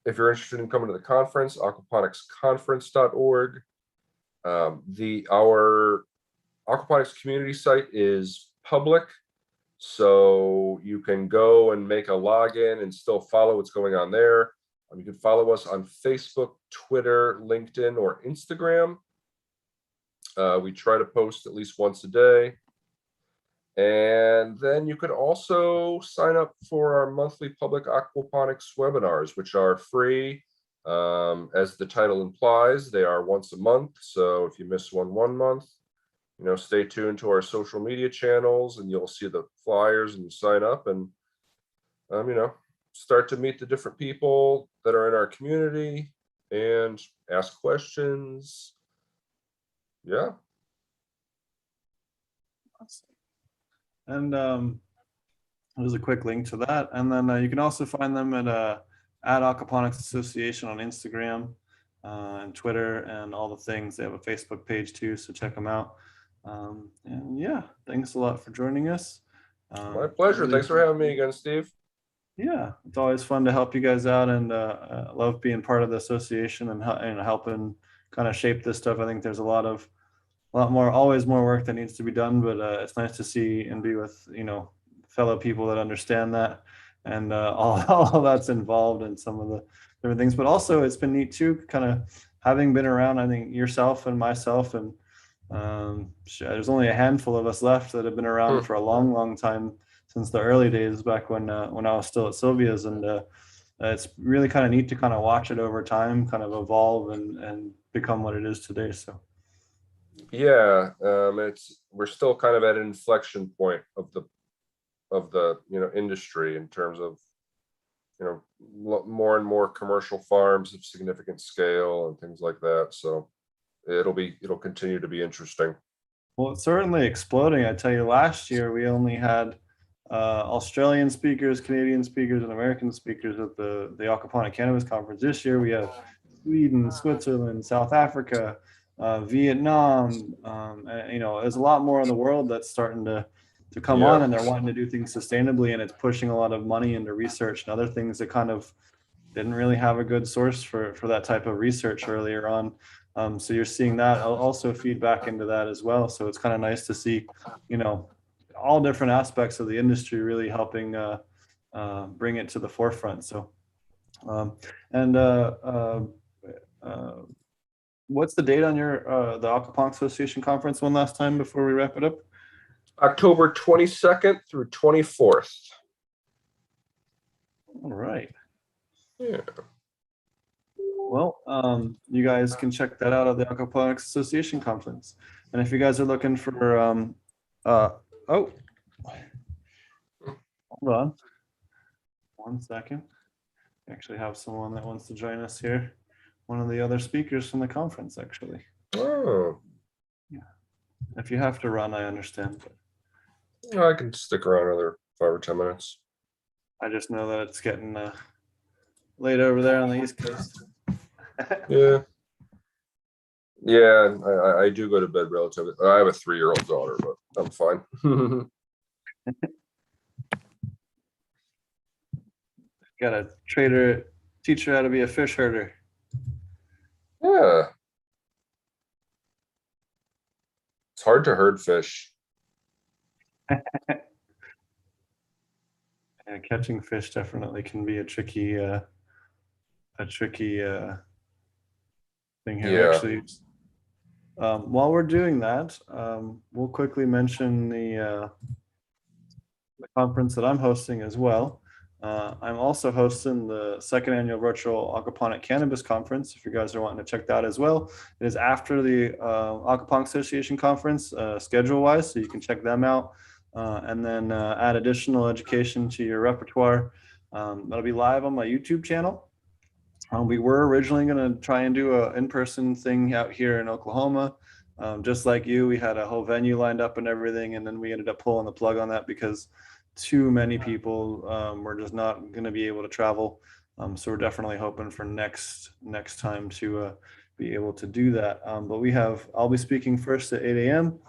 if you're interested in coming to the conference, aquaponicsconference.org. Our aquaponics community site is public, so you can go and make a login and still follow what's going on there. You can follow us on Facebook, Twitter, LinkedIn, or Instagram. We try to post at least once a day. And then you could also sign up for our monthly public aquaponics webinars, which are free. As the title implies, they are once a month. So if you miss one month, stay tuned to our social media channels, and you'll see the flyers, and you sign up and, start to meet the different people that are in our community and ask questions. Yeah. And there's a quick link to that. And then you can also find them at Aquaponics Association on Instagram and Twitter and all the things. They have a Facebook page too, so check them out. And yeah, thanks a lot for joining us. My pleasure. Really, Thanks for having me again, Steve. yeah, it's always fun to help you guys out, and love being part of the association and helping kind of shape this stuff. I think there's a lot more, always more work that needs to be done, but it's nice to see and be with fellow people that understand that, and all that's involved in some of the different things. But also it's been neat too, kind of having been around. I think yourself and myself and there's only a handful of us left that have been around for a long time, since the early days back when I was still at Sylvia's, and it's really kind of neat to kind of watch it over time kind of evolve and become what it is today. So Yeah, we're still kind of at an inflection point of the industry, in terms of more and more commercial farms of significant scale and things like that. So it'll continue to be interesting. well, it's certainly exploding. I tell you, last year we only had Australian speakers, Canadian speakers, and American speakers at the Aquaponic Cannabis Conference. This year we have Sweden, Switzerland, South Africa, Vietnam. There's a lot more in the world that's starting to come on, and they're wanting to do things sustainably, and it's pushing a lot of money into research and other things that kind of didn't really have a good source for that type of research earlier on. So you're seeing that also feed back into that as well. So it's kind of nice to see, all different aspects of the industry really helping bring it to the forefront. So, and what's the date on your the Aquaponics Association conference one last time before we wrap it up? October 22nd through 24th. All right. Yeah. Well, you guys can check that out at the Aquaponics Association conference. And if you guys are looking for, hold on 1 second. We actually have someone that wants to join us here. One of the other speakers from the conference, actually. Oh. Yeah. If you have to run, I understand. I can stick around another 5 or 10 minutes. I just know that it's getting late over there on the East Coast. Yeah. Yeah, I do go to bed relatively. I have a 3-year-old daughter, but I'm fine. Got to teach her how to be a fish herder. Yeah. It's hard to herd fish. And catching fish definitely can be a tricky thing here. Yeah. Actually, while we're doing that, we'll quickly mention the conference that I'm hosting as well. I'm also hosting the second annual virtual Aquaponic Cannabis Conference. If you guys are wanting to check that as well, it is after the Aquaponics Association conference schedule-wise, so you can check them out and then add additional education to your repertoire. That'll be live on my YouTube channel. We were originally going to try and do an in-person thing out here in Oklahoma. Just like you, we had a whole venue lined up and everything, and then we ended up pulling the plug on that because too many people were just not going to be able to travel. So we're definitely hoping for next time to be able to do that. But I'll be speaking first at 8 a.m.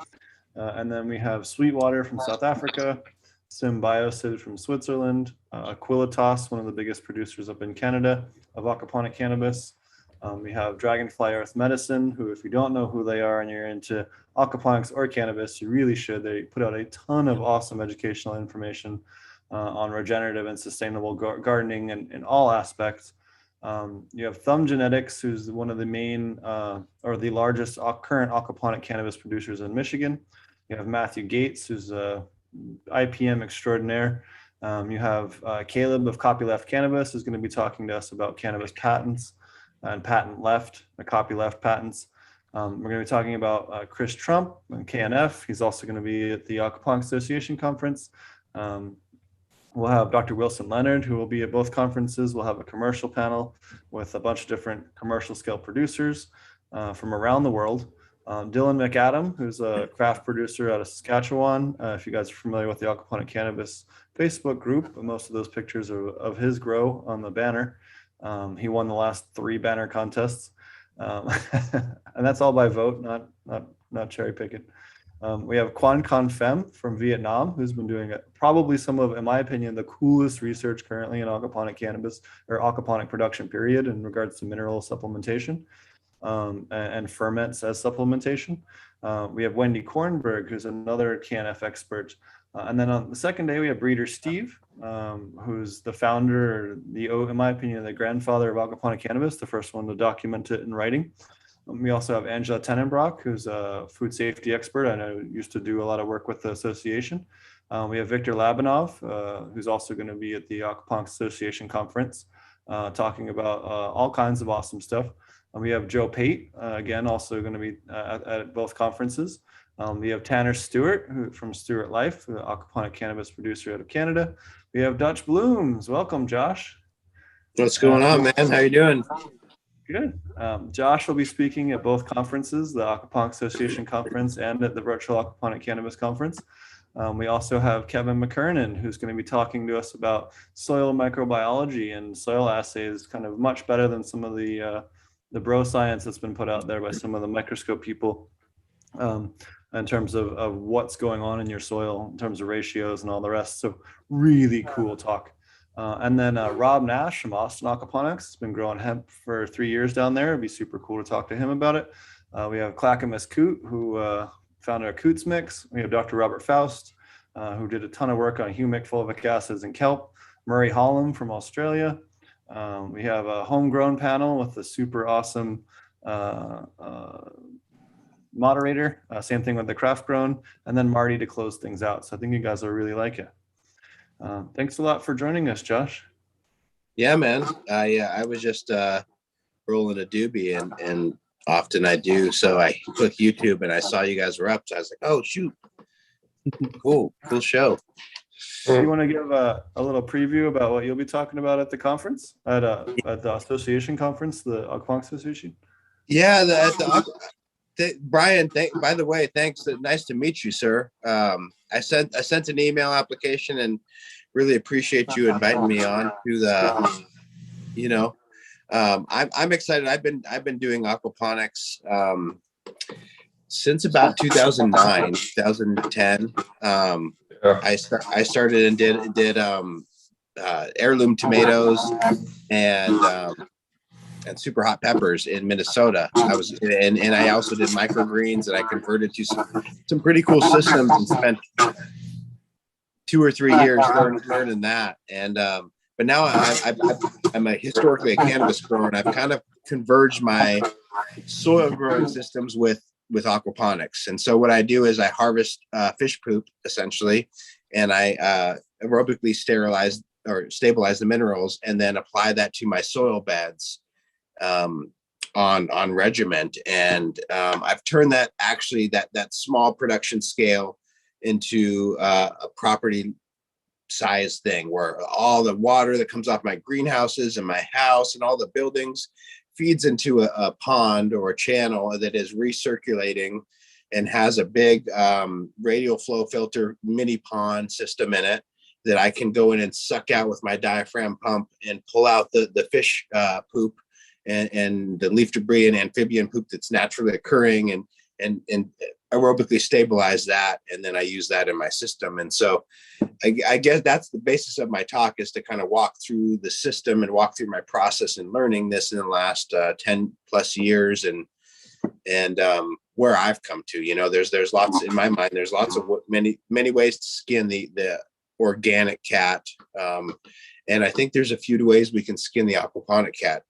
And then we have Sweetwater from South Africa, Symbiosid from Switzerland, Aquilitas, one of the biggest producers up in Canada of aquaponic cannabis. We have Dragonfly Earth Medicine, who, if you don't know who they are and you're into aquaponics or cannabis, you really should. They put out a ton of awesome educational information on regenerative and sustainable gardening in all aspects. You have Thumb Genetics, who's one of the main or the largest current aquaponic cannabis producers in Michigan. You have Matthew Gates, who's a IPM extraordinaire. You have Caleb of Copyleft Cannabis, who's going to be talking to us about cannabis patents and patent left, the copyleft patents. We're going to be talking about Chris Trump and KNF. He's also going to be at the Aquaponics Association conference. We'll have Dr. Wilson Leonard, who will be at both conferences. We'll have a commercial panel with a bunch of different commercial scale producers from around the world. Dylan McAdam, who's a craft producer out of Saskatchewan. If you guys are familiar with the Aquaponic Cannabis Facebook group, most of those pictures are of his grow on the banner. He won the last 3 banner contests, and that's all by vote, not cherry picking. We have Quan Con Pham from Vietnam, who's been doing probably some of, in my opinion, the coolest research currently in aquaponic cannabis or aquaponic production period in regards to mineral supplementation and ferments as supplementation. We have Wendy Kornberg, who's another CanF expert. And then on the second day, we have Breeder Steve, who's the founder, in my opinion, the grandfather of aquaponic cannabis, the first one to document it in writing. We also have Angela Tenenbrock, who's a food safety expert. I know used to do a lot of work with the association. We have Victor Labanov, who's also going to be at the Aquaponics Association conference, talking about all kinds of awesome stuff. We have Joe Pate, again, also going to be at both conferences. We have Tanner Stewart from Stewart Life, the aquaponic cannabis producer out of Canada. We have Dutch Blooms. Welcome, Josh. What's going on, man? How you doing? Good. Josh will be speaking at both conferences, the Aquaponics Association conference and at the virtual Aquaponic Cannabis conference. We also have Kevin McKernan, who's going to be talking to us about soil microbiology and soil assays, kind of much better than some of the bro science that's been put out there by some of the microscope people in terms of what's going on in your soil, in terms of ratios and all the rest. So really cool talk. And then Rob Nash from Austin Aquaponics has been growing hemp for 3 years down there. It'd be super cool to talk to him about it. We have Clackamas Coot, who founded our Coots Mix. We have Dr. Robert Faust, who did a ton of work on humic, fulvic acids, and kelp. Murray Holland from Australia. We have a homegrown panel with a super awesome moderator. Same thing with the craft grown, and then Marty to close things out. So I think you guys will really like it. Thanks a lot for joining us, Josh. Yeah, man. I was just rolling a doobie, and often I do. So I clicked YouTube and I saw you guys were up. So I was like, oh shoot, cool show. Do you want to give a little preview about what you'll be talking about at the conference, at the association conference, the Aquaponics Association? Yeah, Brian. By the way, thanks. Nice to meet you, sir. I sent an email application, and really appreciate you inviting me on to the, you know, I'm excited. I've been doing aquaponics since about 2009, 2010. Yeah. I started and did heirloom tomatoes and super hot peppers in Minnesota. And I also did microgreens, and I converted to some pretty cool systems and spent 2 or 3 years learning that. And but now I'm historically a cannabis grower, and I've kind of converged my soil growing systems with aquaponics. And so what I do is I harvest fish poop essentially, and I aerobically sterilize or stabilize the minerals, and then apply that to my soil beds on regiment. And I've turned that that small production scale into a property size thing, where all the water that comes off my greenhouses and my house and all the buildings feeds into a pond or a channel that is recirculating and has a big radial flow filter mini pond system in it that I can go in and suck out with my diaphragm pump and pull out the fish poop and the leaf debris and amphibian poop that's naturally occurring, and aerobically stabilize that, and then I use that in my system. And so I guess that's the basis of my talk, is to kind of walk through the system and walk through my process and learning this in the last 10 plus years, and where I've come to. You know, there's lots in my mind. There's lots of many ways to skin the organic cat, and I think there's a few ways we can skin the aquaponic cat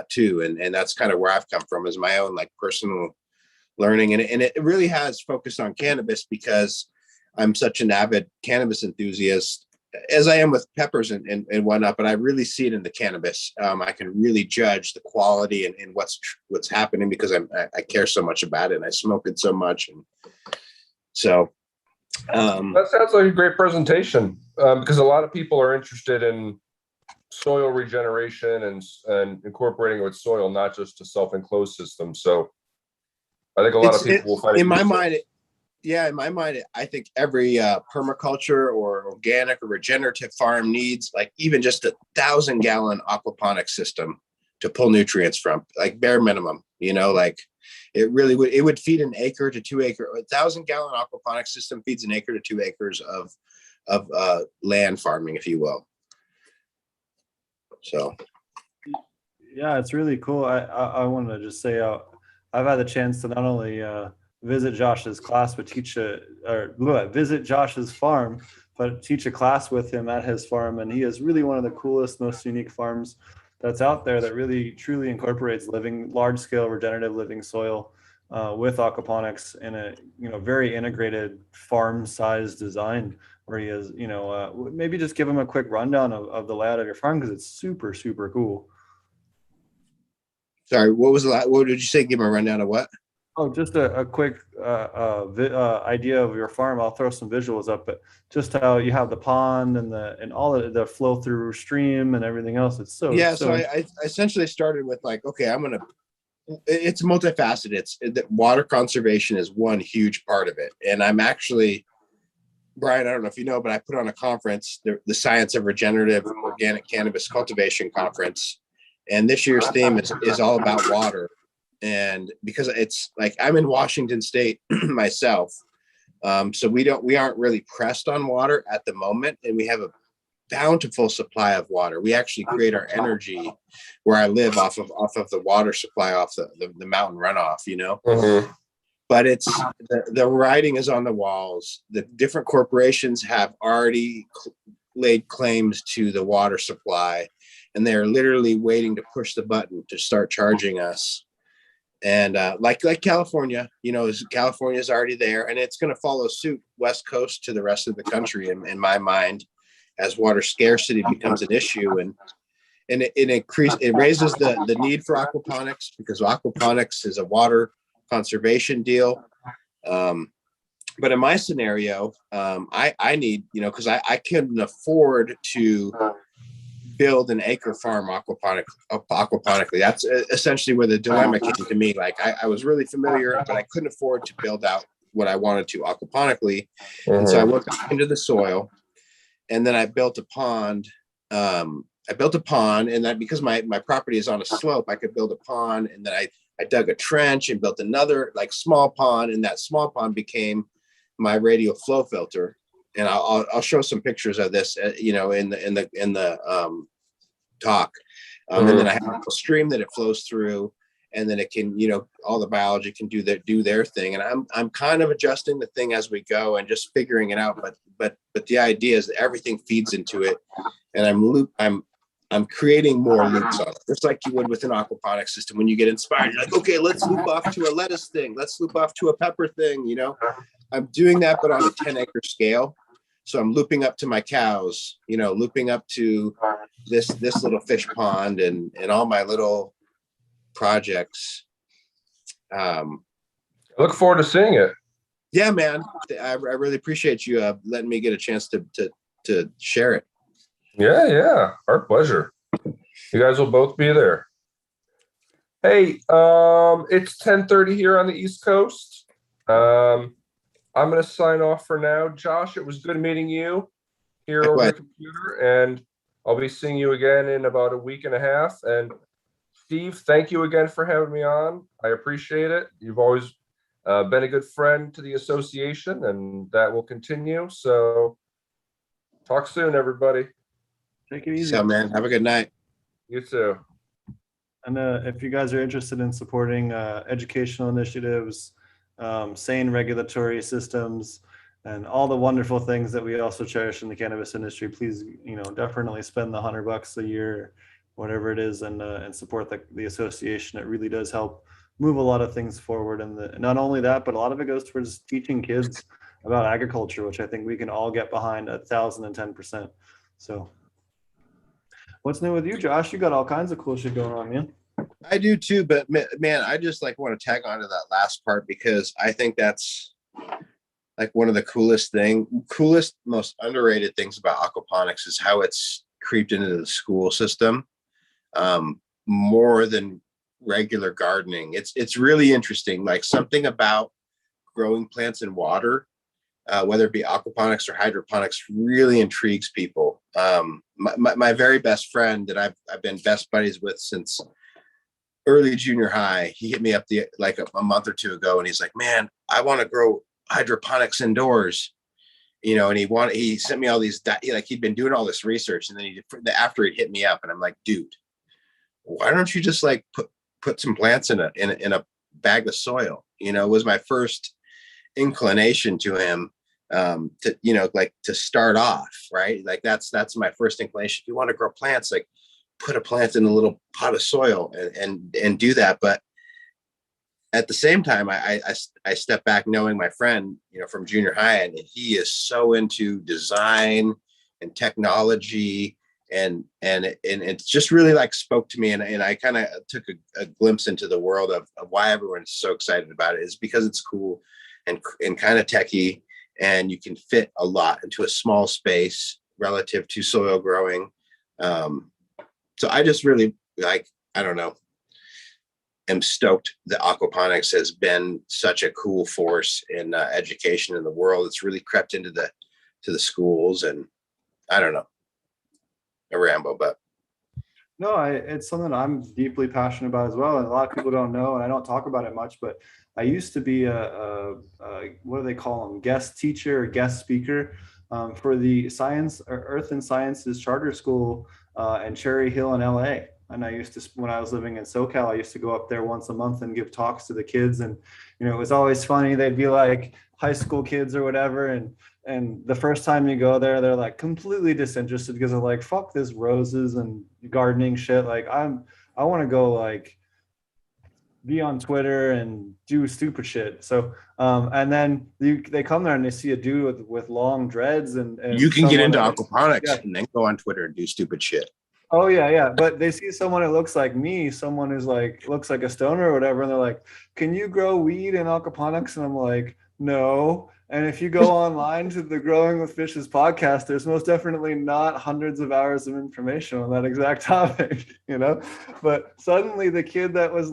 too. And that's kind of where I've come from, is my own like personal learning. And it really has focused on cannabis, because I'm such an avid cannabis enthusiast, as I am with peppers and whatnot, but I really see it in the cannabis. I can really judge the quality and what's happening, because I care so much about it, and I smoke it so much. And so That sounds like a great presentation, because a lot of people are interested in soil regeneration and incorporating it with soil, not just a self-enclosed system. So I think a lot of people will find it in my useful. mind. In my mind, I think every permaculture or organic or regenerative farm needs like even just 1,000-gallon aquaponic system to pull nutrients from, like bare minimum. You know, like it would feed an acre to 2 acre. 1,000-gallon aquaponic system feeds an acre to 2 acres of land farming, if you will. So Yeah, it's really cool. I wanted to just say I've had the chance to not only visit Josh's class, but visit Josh's farm, but teach a class with him at his farm. And he is really one of the coolest, most unique farms that's out there, that really truly incorporates large scale regenerative living soil with aquaponics in a very integrated farm size design, where he is, maybe just give him a quick rundown of the layout of your farm, because it's super, super cool. sorry, what did you say? Give me a rundown of what? Oh, just a quick idea of your farm. I'll throw some visuals up, but just how you have the pond and all of the flow through stream and everything else. It's so I essentially started with like, okay, it's multifaceted. Water conservation is one huge part of it, and I'm actually, Brian, I don't know if you know, but I put on a conference, the Science of Regenerative Organic Cannabis Cultivation Conference, and this year's theme is all about water. And because it's like, I'm in Washington State myself, so we aren't really pressed on water at the moment, and we have a bountiful supply of water. We actually create our energy where I live off of the water supply, off the mountain runoff, you know. Mm-hmm. But it's the writing is on the walls. The different corporations have already laid claims to the water supply, and they're literally waiting to push the button to start charging us. And like California, California is already there, and it's going to follow suit West Coast to the rest of the country, in my mind, as water scarcity becomes an issue, and it raises the need for aquaponics, because aquaponics is a water conservation deal. But in my scenario, I need, because I couldn't afford to build an acre farm aquaponically. That's essentially where the dilemma came to me. Like I was really familiar, but I couldn't afford to build out what I wanted to aquaponically. And so I went back into the soil, and then I built a pond. And that because my property is on a slope, I could build a pond, and then I dug a trench and built another like small pond, and that small pond became my radial flow filter. And I'll show some pictures of this, in the talk. And then I have a stream that it flows through, and then it can, all the biology can do their thing. And I'm kind of adjusting the thing as we go and just figuring it out. But the idea is that everything feeds into it, and I'm creating more loops on it, just like you would with an aquaponics system. When you get inspired, you're like, okay, let's loop off to a lettuce thing. Let's loop off to a pepper thing. I'm doing that, but on a 10-acre scale. So I'm looping up to my cows, looping up to this little fish pond and all my little projects. I look forward to seeing it. Yeah, man. I really appreciate you letting me get a chance to share it. Yeah, our pleasure. You guys will both be there. Hey, it's 10:30 here on the East Coast. I'm going to sign off for now. Josh, it was good meeting you here over the computer, and I'll be seeing you again in about a week and a half. And Steve, thank you again for having me on. I appreciate it. You've always been a good friend to the association, and that will continue. So talk soon, everybody. Take it easy. So, man, have a good night. You too. And if you guys are interested in supporting educational initiatives, sane regulatory systems, and all the wonderful things that we also cherish in the cannabis industry, please, definitely spend the $100 a year, whatever it is, and support the association. It really does help move a lot of things forward. And not only that, but a lot of it goes towards teaching kids about agriculture, which I think we can all get behind 1,010%. So what's new with you, Josh? You got all kinds of cool shit going on, man. I do too, but man, I just want to tag on to that last part, because I think that's like one of the coolest, most underrated things about aquaponics is how it's creeped into the school system more than regular gardening. It's really interesting. Like something about growing plants in water, whether it be aquaponics or hydroponics, really intrigues people. My very best friend that I've been best buddies with since early junior high, he hit me up a month or two ago, and he's like, man, I want to grow hydroponics indoors, and he sent me all these, he'd been doing all this research, and then after he hit me up, and I'm like, dude, why don't you just put some plants in a bag of soil? Was my first inclination to him, to start off, right? Like that's my first inclination. If you want to grow plants, like put a plant in a little pot of soil and do that. But at the same time, I step back knowing my friend, from junior high, and he is so into design and technology, and it just really spoke to me. And I kind of took a glimpse into the world of why everyone's so excited about it, is because it's cool and kind of techie, and you can fit a lot into a small space relative to soil growing. So I just really am stoked that aquaponics has been such a cool force in education in the world. It's really crept into the schools, and I don't know, a rambo, but no, it's something I'm deeply passionate about as well. And a lot of people don't know, and I don't talk about it much, but I used to be a what do they call them? Guest teacher or guest speaker for the Earth and Sciences Charter School in Cherry Hill in LA. And I used to, when I was living in SoCal, I used to go up there once a month and give talks to the kids. And, it was always funny. They'd be like high school kids or whatever. And the first time you go there, they're like completely disinterested because they're like, fuck this roses and gardening shit. Like I want to go be on Twitter and do stupid shit. So, and then they come there and they see a dude with long dreads and you can get into aquaponics and then go on Twitter and do stupid shit. Oh yeah. But they see someone that looks like me, someone who's looks like a stoner or whatever. And they're like, can you grow weed in aquaponics? And I'm like, no. And if you go online to the Growing with Fishes podcast, there's most definitely not hundreds of hours of information on that exact topic, But suddenly the kid that was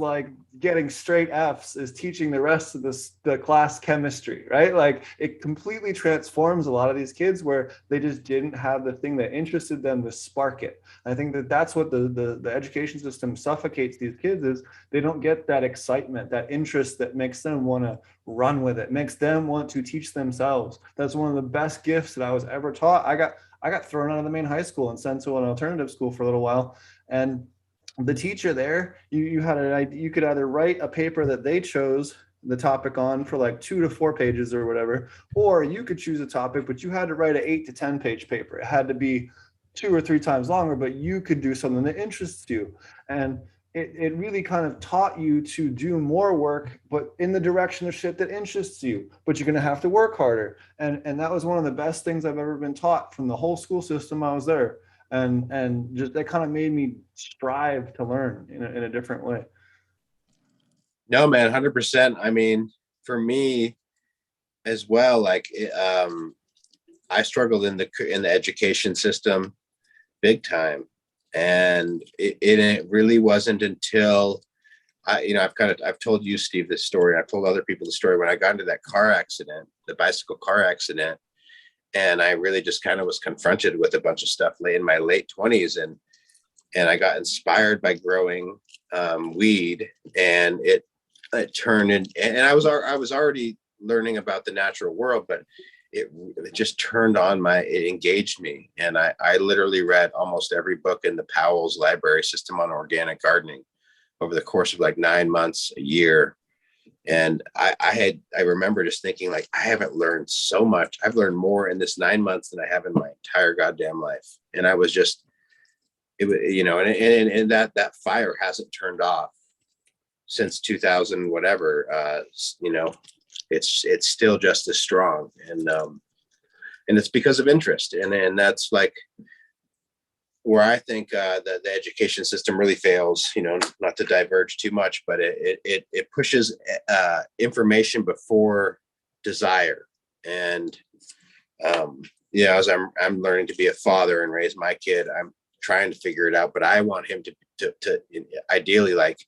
getting straight F's is teaching the rest of the class chemistry, right? Like it completely transforms a lot of these kids where they just didn't have the thing that interested them to spark it. I think that that's what the education system suffocates these kids, is they don't get that excitement, that interest that makes them want to run with it, makes them want to teach themselves. That's one of the best gifts that I was ever taught. I got thrown out of the main high school and sent to an alternative school for a little while, and the teacher there, you had an idea, you could either write a paper that they chose the topic on for like 2 to 4 pages or whatever, or you could choose a topic, but you had to write an 8 to 10 page paper. It had to be 2 or 3 times longer, but you could do something that interests you. And it really kind of taught you to do more work, but in the direction of shit that interests you, but you're going to have to work harder. And that was one of the best things I've ever been taught from the whole school system I was there. And just that kind of made me strive to learn in a different way. No, man, 100%. I mean, for me as well, like I struggled in the education system big time, and it really wasn't until I've told you, Steve, this story. I've told other people the story when I got into that car accident, the bicycle car accident. And I really just kind of was confronted with a bunch of stuff in my late 20s, and I got inspired by growing weed, and it turned in, and I was already learning about the natural world, but it just turned on it engaged me, and I literally read almost every book in the Powell's library system on organic gardening over the course of like 9 months, a year. And I remember just thinking, like, I haven't learned so much. I've learned more in this 9 months than I have in my entire goddamn life. And I was just, and that fire hasn't turned off since 2000, whatever. It's still just as strong. And it's because of interest. And that's like where I think that the education system really fails, not to diverge too much, but it pushes information before desire. And as I'm learning to be a father and raise my kid, I'm trying to figure it out, but I want him to ideally like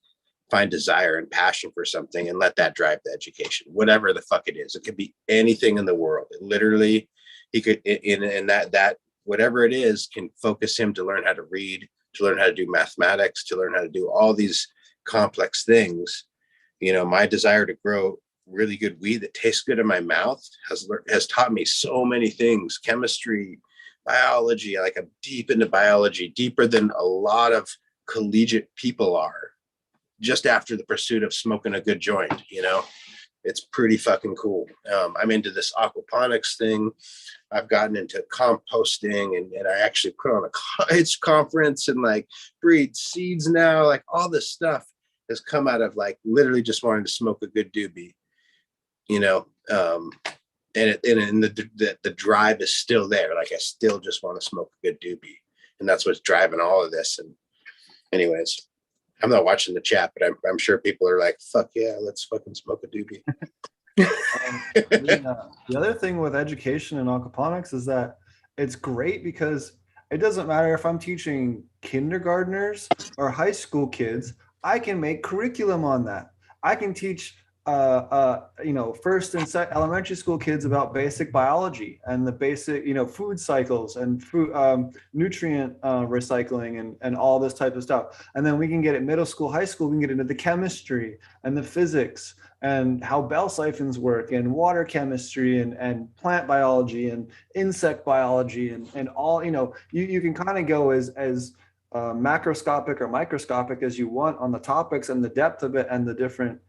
find desire and passion for something and let that drive the education, whatever the fuck it is. It could be anything in the world. It literally, he could, in that whatever it is, can focus him to learn how to read, to learn how to do mathematics, to learn how to do all these complex things. My desire to grow really good weed that tastes good in my mouth has taught me so many things: chemistry, biology. Like, I'm deep into biology, deeper than a lot of collegiate people are, just after the pursuit of smoking a good joint. It's pretty fucking cool. I'm into this aquaponics thing. I've gotten into composting, and I actually put on a conference and like breed seeds now. Like, all this stuff has come out of like literally just wanting to smoke a good doobie, and the drive is still there. Like, I still just want to smoke a good doobie, and that's what's driving all of this. And anyways, I'm not watching the chat, but I'm sure people are like, fuck yeah, let's fucking smoke a doobie. The other thing with education in aquaponics is that it's great because it doesn't matter if I'm teaching kindergartners or high school kids. I can make curriculum on that. I can teach first and second elementary school kids about basic biology and the basic, food cycles and food nutrient recycling and all this type of stuff. And then we can get at middle school, high school, we can get into the chemistry and the physics and how bell siphons work and water chemistry and plant biology and insect biology and all, you can kind of go as macroscopic or microscopic as you want on the topics and the depth of it and the different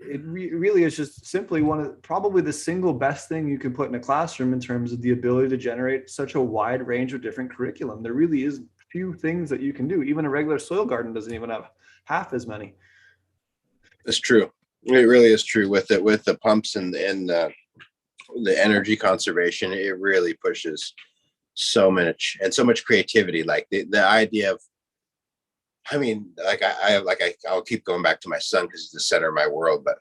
it really is just simply probably the single best thing you can put in a classroom in terms of the ability to generate such a wide range of different curriculum. There really is few things that you can do. Even a regular soil garden doesn't even have half as many. It's true. It really is true with the pumps and the energy conservation. It really pushes so much creativity. Like the idea of, I'll keep going back to my son because he's the center of my world, but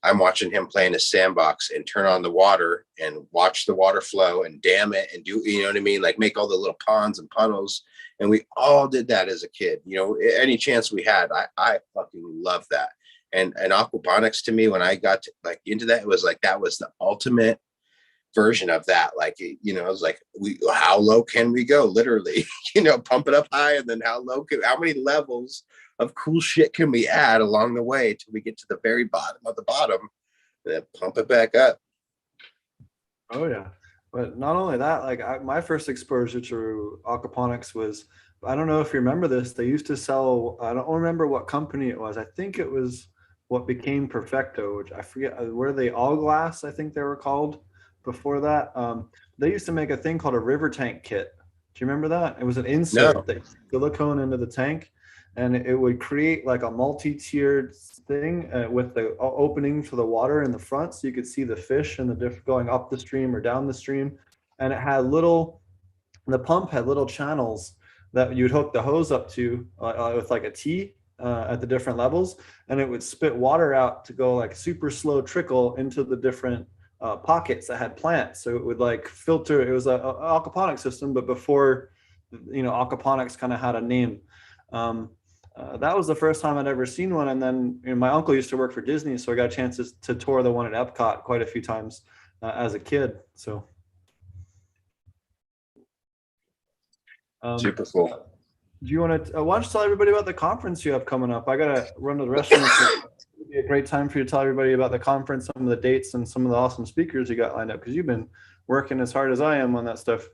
I'm watching him play in his sandbox and turn on the water and watch the water flow and dam it and do, you know what I mean? Like make all the little ponds and puddles. And we all did that as a kid, you know, any chance we had. I fucking love that. And aquaponics to me, when I got to, like into that, it was like, that was the ultimate version of that. Like, you know, it was like, how low can we go? Literally, you know, pump it up high, and then how many levels of cool shit can we add along the way till we get to the very bottom of the bottom, and then pump it back up. Oh yeah. But not only that, like my first exposure to aquaponics was, I don't know if you remember this, they used to sell, I don't remember what company it was. I think it was what became Perfecto, which I forget, were they All Glass, I think they were called before that. They used to make a thing called a river tank kit. Do you remember that? It was an insert No. that silicone into the tank, and it would create like a multi-tiered thing with the opening for the water in the front, so you could see the fish and the going up the stream or down the stream. And it had the pump had little channels that you'd hook the hose up to with like a T at the different levels, and it would spit water out to go like super slow trickle into the different pockets that had plants. So it would like filter. It was a aquaponic system, but before, you know, aquaponics kind of had a name. That was the first time I'd ever seen one. And then, you know, my uncle used to work for Disney, so I got chances to tour the one at Epcot quite a few times as a kid. So Super cool. do you want to why don't you tell everybody about the conference you have coming up? I gotta run to the restroom. It'd be a great time for you to tell everybody about the conference, some of the dates, and some of the awesome speakers you got lined up, because you've been working as hard as I am on that stuff.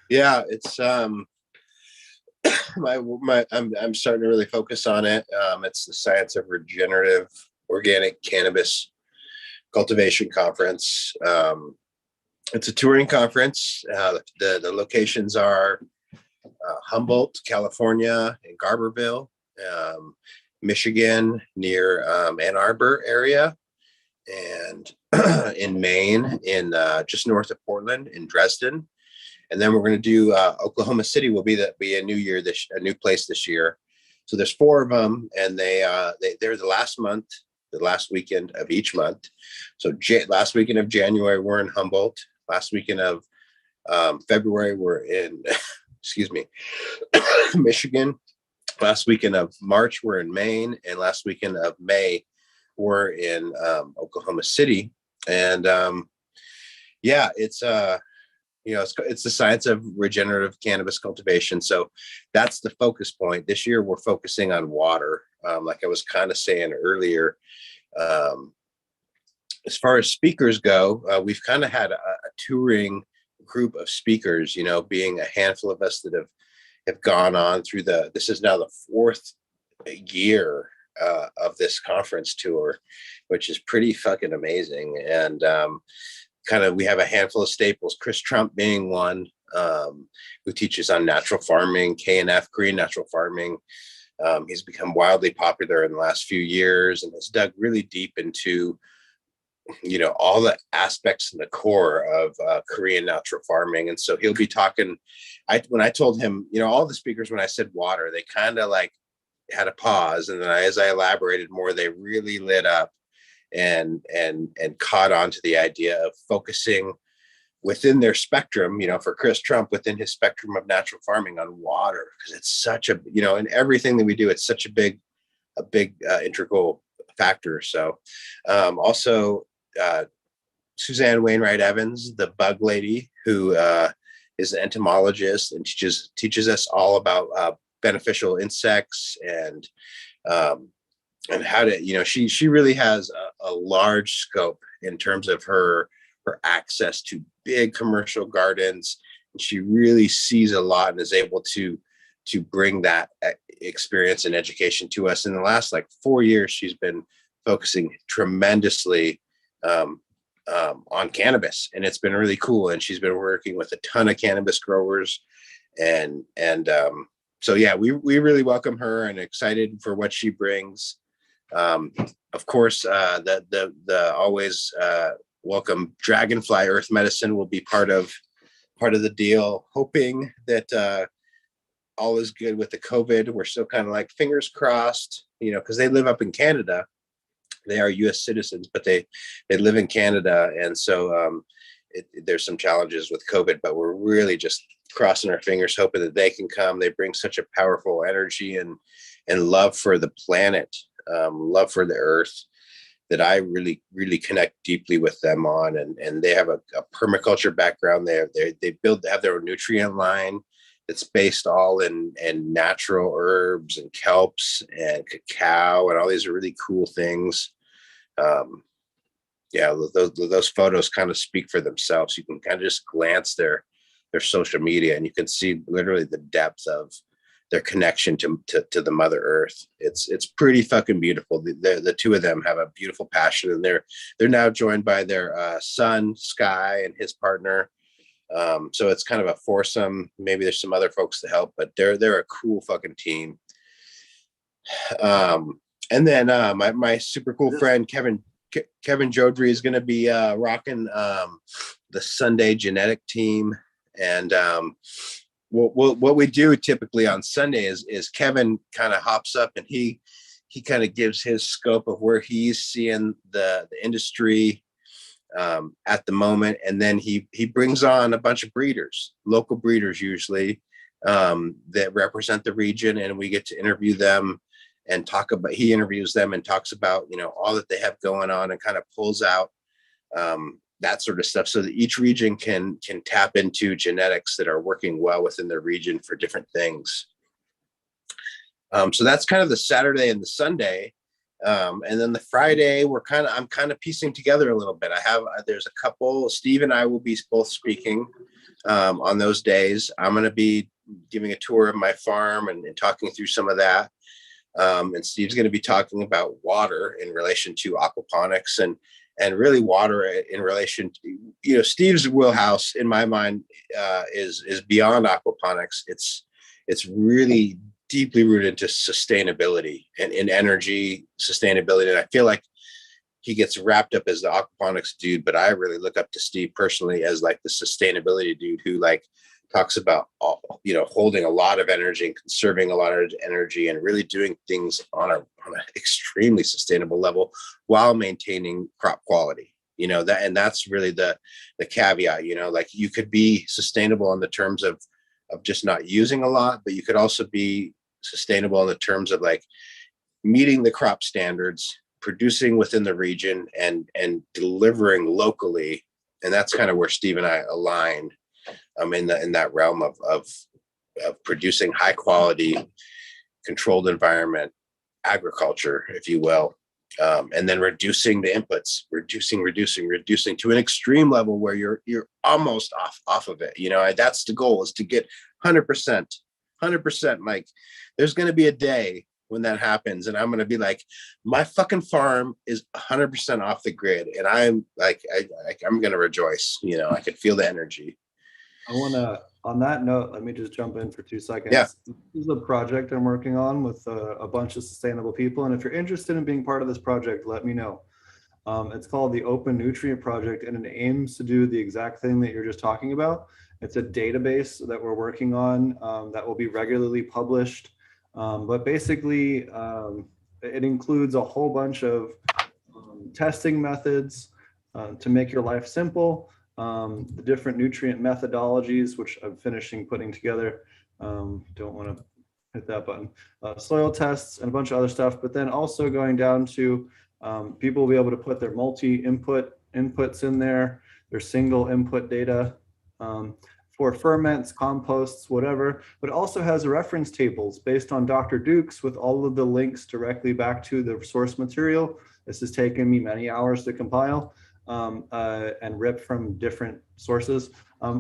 Yeah, it's I'm starting to really focus on it. It's the Science of Regenerative Organic Cannabis Cultivation Conference. It's a touring conference. The locations are Humboldt, California, and Garberville, Michigan near Ann Arbor area, and in Maine, in just north of Portland, in Dresden. And then we're going to do Oklahoma City will be a new place this year. So there's 4 of them, and they're the last weekend of each month. So last weekend of January we're in Humboldt. Last weekend of February we're in Michigan. Last weekend of March we're in Maine, and last weekend of May we're in Oklahoma City. And it's you know, it's the science of regenerative cannabis cultivation. So that's the focus point. This year, we're focusing on water. Like I was kind of saying earlier, as far as speakers go, we've kind of had a touring group of speakers, you know, being a handful of us that have gone on through this is now the 4th year of this conference tour, which is pretty fucking amazing. And we have a handful of staples, Chris Trump being one, who teaches on natural farming, KNF, Korean natural farming. He's become wildly popular in the last few years and has dug really deep into, you know, all the aspects and the core of Korean natural farming. And so he'll be talking, when I told him, you know, all the speakers, when I said water, they kind of like had a pause. And then as I elaborated more, they really lit up and caught on to the idea of focusing within their spectrum, you know, for Chris Trump, within his spectrum of natural farming, on water, because it's such a, you know, in everything that we do, it's such a big integral factor. So also Suzanne Wainwright Evans, the bug lady, who is an entomologist and teaches us all about beneficial insects and how to, you know, she really has a large scope in terms of her access to big commercial gardens, and she really sees a lot and is able to bring that experience and education to us. In the last 4 years, she's been focusing tremendously on cannabis, and it's been really cool. And she's been working with a ton of cannabis growers, and so yeah, we really welcome her and excited for what she brings. Of course, the always welcome Dragonfly Earth Medicine will be part of the deal, hoping that all is good with the COVID. We're still kind of fingers crossed, you know, because they live up in Canada, they are U.S. citizens, but they live in Canada, and so there's some challenges with COVID. But we're really just crossing our fingers, hoping that they can come. They bring such a powerful energy and love for the planet, love for the earth, that I really connect deeply with them on. And they have a permaculture background. They have their own nutrient line that's based all in natural herbs and kelps and cacao and all these really cool things. Yeah, those photos kind of speak for themselves. You can kind of just glance their social media and you can see literally the depth of their connection to the Mother Earth. It's pretty fucking beautiful. The two of them have a beautiful passion, and they're now joined by their son Sky and his partner. So it's kind of a foursome. Maybe there's some other folks to help, but they're a cool fucking team. And then my super cool friend Kevin Jodry is going to be rocking the Sunday genetic team. And what we do typically on Sunday is Kevin kind of hops up and he kind of gives his scope of where he's seeing the industry at the moment, and then he brings on a bunch of breeders, local breeders usually, that represent the region, and we get to interview them and he interviews them and talks about, all that they have going on, and kind of pulls out that sort of stuff, so that each region can tap into genetics that are working well within their region for different things. So that's kind of the Saturday and the Sunday. And then the Friday, I'm kind of piecing together a little bit. There's a couple, Steve and I will be both speaking on those days. I'm going to be giving a tour of my farm and talking through some of that. And Steve's going to be talking about water in relation to aquaponics and really water in relation to, Steve's wheelhouse in my mind is beyond aquaponics. It's really deeply rooted into sustainability and in energy sustainability. And I feel like he gets wrapped up as the aquaponics dude, but I really look up to Steve personally as like the sustainability dude who like talks about, holding a lot of energy and conserving a lot of energy and really doing things on an extremely sustainable level while maintaining crop quality, and that's really the caveat, like you could be sustainable in the terms of just not using a lot, but you could also be sustainable in the terms of like meeting the crop standards, producing within the region and delivering locally. And that's kind of where Steve and I align in that realm of producing high quality, controlled environment agriculture, if you will, and then reducing the inputs, reducing to an extreme level where you're almost off of it. That's the goal, is to get 100%. Like there's going to be a day when that happens and I'm going to be like, my fucking farm is 100% off the grid, and I'm like, I'm going to rejoice. I could feel the energy. On that note, let me just jump in for 2 seconds. Yeah. This is a project I'm working on with a bunch of sustainable people. And if you're interested in being part of this project, let me know. It's called the Open Nutrient Project, and it aims to do the exact thing that you're just talking about. It's a database that we're working on that will be regularly published. But basically, it includes a whole bunch of testing methods to make your life simple. The different nutrient methodologies, which I'm finishing putting together. Don't want to hit that button. Soil tests and a bunch of other stuff, but then also going down to people will be able to put their inputs in there, their single input data for ferments, composts, whatever. But it also has reference tables based on Dr. Duke's with all of the links directly back to the source material. This has taken me many hours to compile. And rip from different sources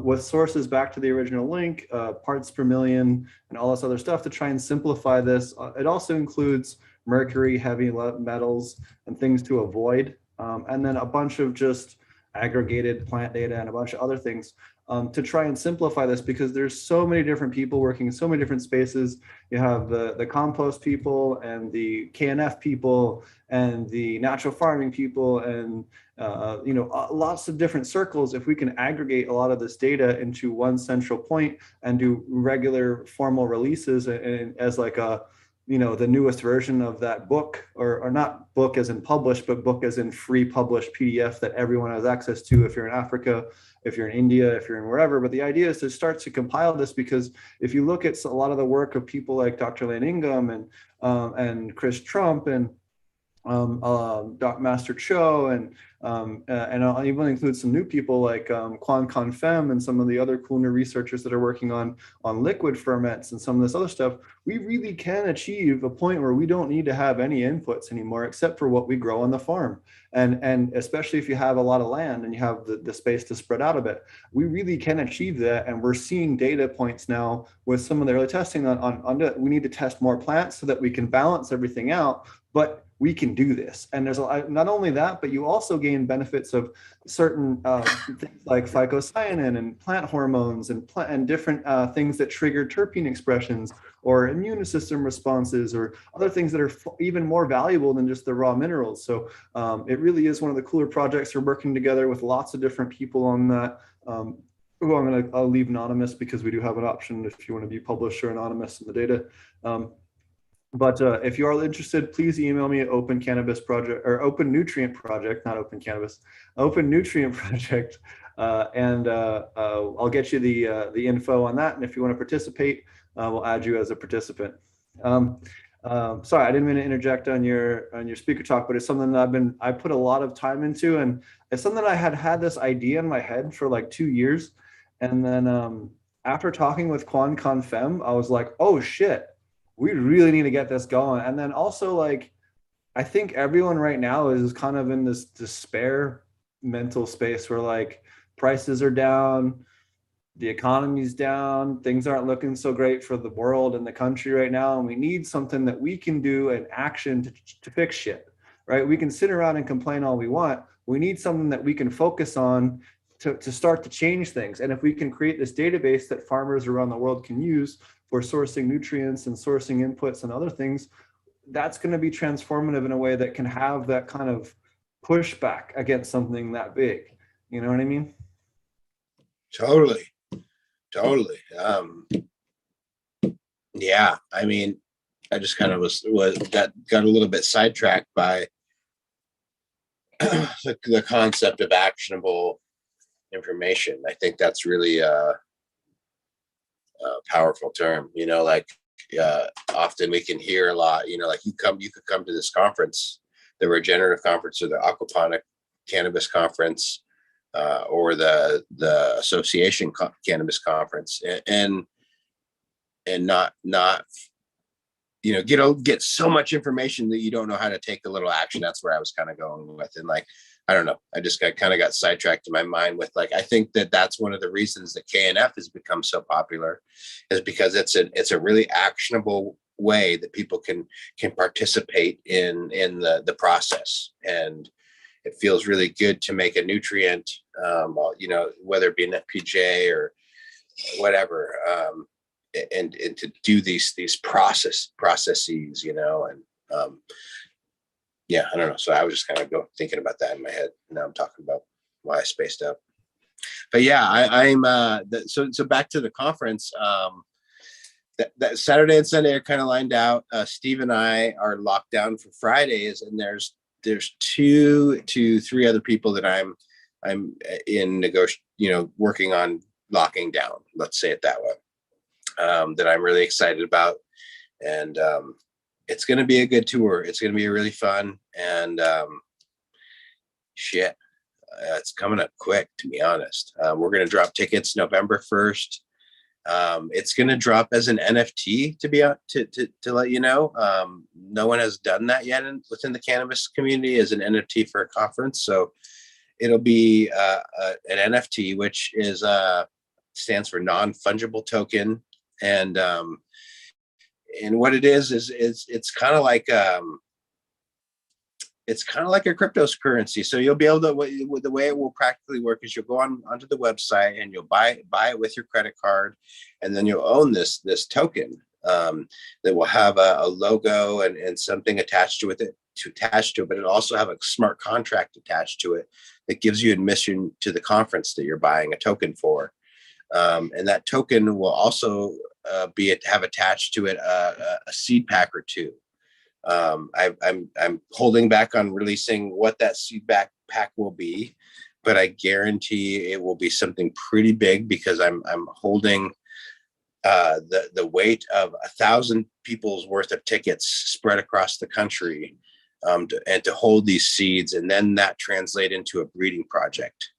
with sources back to the original link, parts per million, and all this other stuff to try and simplify this. It also includes mercury, heavy metals, and things to avoid, and then a bunch of just aggregated plant data and a bunch of other things to try and simplify this, because there's so many different people working in so many different spaces. You have the compost people and the KNF people and the natural farming people and lots of different circles. If we can aggregate a lot of this data into one central point and do regular formal releases and as like a the newest version of that book, or not book as in published, but book as in free published PDF that everyone has access to if you're in Africa, if you're in India, if you're in wherever. But the idea is to start to compile this, because if you look at a lot of the work of people like Dr. Lane Ingham and Chris Trump and Master Cho, and I'll even include some new people like Quan Con Fem and some of the other cool new researchers that are working on liquid ferments and some of this other stuff. We really can achieve a point where we don't need to have any inputs anymore except for what we grow on the farm. And especially if you have a lot of land and you have the space to spread out a bit, we really can achieve that. And we're seeing data points now with some of the early testing on we need to test more plants so that we can balance everything out. But we can do this. And there's not only that, but you also gain benefits of certain things like phycocyanin and plant hormones and different things that trigger terpene expressions or immune system responses or other things that are even more valuable than just the raw minerals. So it really is one of the cooler projects. We're working together with lots of different people on that. I'll leave anonymous because we do have an option if you want to be published or anonymous in the data. But if you are interested, please email me at Open Cannabis Project or Open Nutrient Project, not Open Cannabis, Open Nutrient Project, and I'll get you the info on that. And if you want to participate, we'll add you as a participant. Sorry, I didn't mean to interject on your speaker talk, but it's something that I put a lot of time into, and it's something I had this idea in my head for like 2 years, and then after talking with Quan Con Fem, I was like, oh shit. We really need to get this going. And then also, like, I think everyone right now is kind of in this despair mental space where like prices are down, the economy's down, things aren't looking so great for the world and the country right now. And we need something that we can do in action to fix shit, right? We can sit around and complain all we want. We need something that we can focus on to start to change things. And if we can create this database that farmers around the world can use for sourcing nutrients and sourcing inputs and other things, that's going to be transformative in a way that can have that kind of pushback against something that big. You know what I mean? Totally. Yeah, I mean, I just kind of got a little bit sidetracked by the concept of actionable information. I think that's really a powerful term. Like often we can hear a lot. Like you could come to this conference, the regenerative conference or the Aquaponic Cannabis conference, or the association cannabis conference, and not get so much information that you don't know how to take a little action. That's where I was kind of going with. And like, I don't know, I just kind of got sidetracked in my mind with like, I think that's one of the reasons that KNF has become so popular, is because it's a really actionable way that people can participate in the process. And it feels really good to make a nutrient, whether it be an FPJ or whatever, and to do these processes, and yeah, I don't know. So I was just kind of thinking about that in my head. Now I'm talking about why I spaced out. But yeah, I'm so back to the conference. That Saturday and Sunday are kind of lined out. Steve and I are locked down for Fridays, and there's 2 to 3 other people that I'm in working on locking down. Let's say it that way. That I'm really excited about, and it's going to be a good tour. It's going to be really fun, and it's coming up quick, to be honest. We're going to drop tickets November 1st. It's going to drop as an NFT, to let you know. No one has done that yet within the cannabis community as an NFT for a conference. So it'll be an NFT, which is stands for non-fungible token. And what it is it's kind of like a cryptocurrency. So you'll be able to, the way it will practically work is you'll go onto the website and you'll buy it with your credit card, and then you'll own this token that will have a logo and something attached to it, but it'll also have a smart contract attached to it that gives you admission to the conference that you're buying a token for. And that token will also have attached to it a seed pack or two. I'm holding back on releasing what that seed pack will be, but I guarantee it will be something pretty big, because I'm holding the weight of 1,000 people's worth of tickets spread across the country, and to hold these seeds and then that translate into a breeding project,